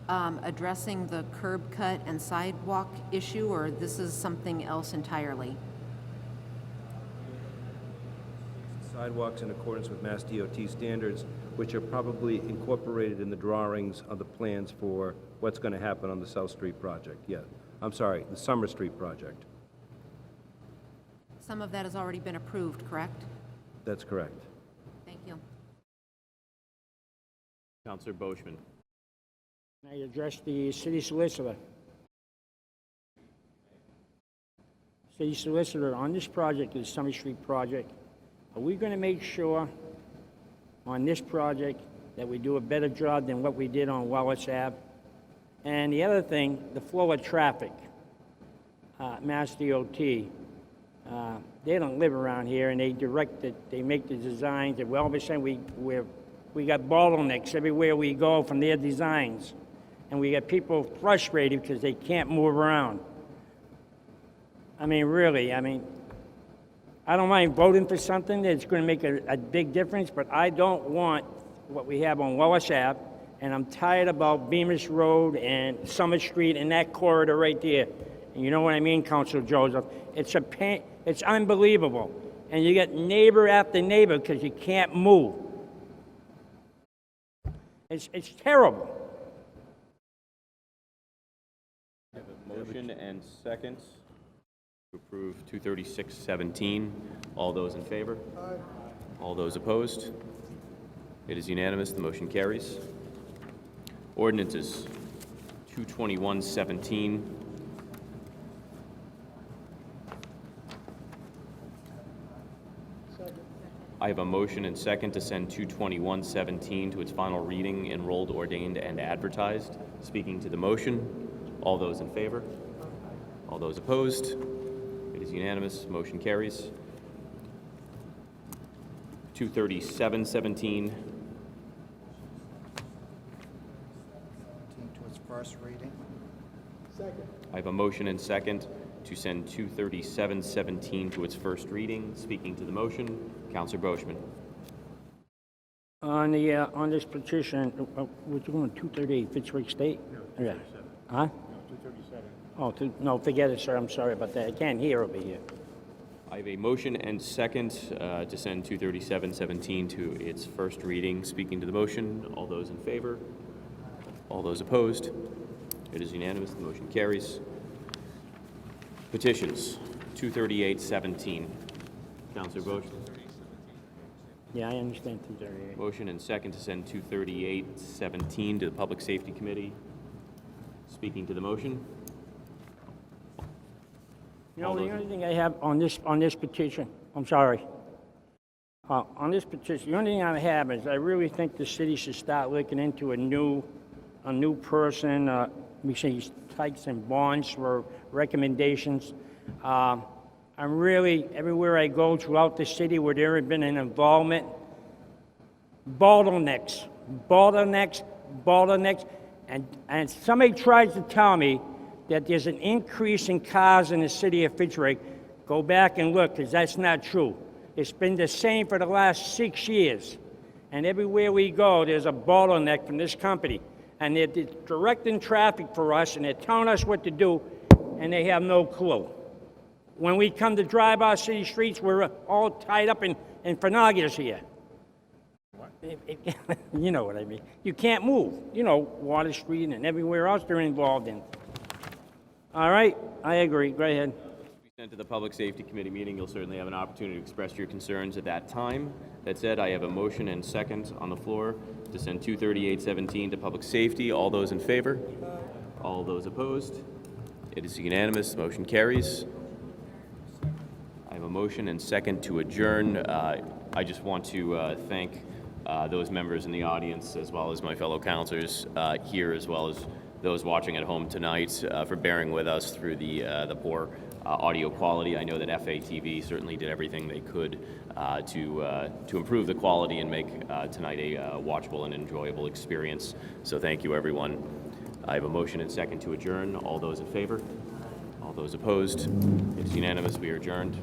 addressing the curb cut and sidewalk issue, or this is something else entirely? Sidewalks in accordance with Mass DOT standards, which are probably incorporated in the drawings of the plans for what's going to happen on the South Street project. Yeah, I'm sorry, the Summer Street project. Some of that has already been approved, correct? That's correct. Thank you. Counselor Boishman. I address the city solicitor. City solicitor, on this project, the Summer Street project, are we going to make sure on this project that we do a better job than what we did on Wallace Ave? And the other thing, the flow of traffic. Mass DOT, they don't live around here, and they direct it, they make the designs, and all of a sudden we got bottlenecks everywhere we go from their designs. And we got people frustrated because they can't move around. I mean, really, I don't mind voting for something that's going to make a big difference, but I don't want what we have on Wallace Ave, and I'm tired about Bemis Road and Summer Street and that corridor right there. And you know what I mean, Councilor Joseph? It's a pain, it's unbelievable. And you get neighbor after neighbor because you can't move. It's terrible. I have a motion and second to approve 236-17. All those in favor? Aye. All those opposed? It is unanimous. The motion carries. Ordinances 221-17. I have a motion and second to send 221-17 to its final reading, enrolled, ordained, and advertised. Speaking to the motion, all those in favor? All those opposed? It is unanimous. Motion carries. 237-17. To its first reading. I have a motion and second to send 237-17 to its first reading. Speaking to the motion, Councilor Boishman. On this petition, we're doing 238 Fitzroy State? Yeah. Huh? 237. Oh, no, forget it, sir. I'm sorry about that. I can't hear over here. I have a motion and second to send 237-17 to its first reading. Speaking to the motion, all those in favor? All those opposed? It is unanimous. The motion carries. Petitions 238-17. Councilor Boishman. Yeah, I understand 238. Motion and second to send 238-17 to the Public Safety Committee. Speaking to the motion. You know, the only thing I have on this petition, I'm sorry. On this petition, the only thing I have is I really think the city should start looking into a new person. We say takes and bonds for recommendations. I'm really, everywhere I go throughout the city where there has been an involvement, bottlenecks. And somebody tries to tell me that there's an increase in cars in the city of Fitzroy. Go back and look, because that's not true. It's been the same for the last 6 years. And everywhere we go, there's a bottleneck from this company. And they're directing traffic for us, and they're telling us what to do, and they have no clue. When we come to drive our city streets, we're all tied up in finagles here. You know what I mean. You can't move. You know, Water Street and everywhere else they're involved in. All right, I agree. Go ahead. consent to the Public Safety Committee meeting. You'll certainly have an opportunity to express your concerns at that time. That said, I have a motion and second on the floor to send 23817 to Public Safety. All those in favor? All those opposed? It is unanimous. The motion carries. I have a motion and second to adjourn. I just want to thank those members in the audience, as well as my fellow counselors here, as well as those watching at home tonight, for bearing with us through the poor audio quality. I know that FATV certainly did everything they could to improve the quality and make tonight a watchable and enjoyable experience. So thank you, everyone. I have a motion and second to adjourn. All those in favor? All those opposed? It's unanimous. We are adjourned.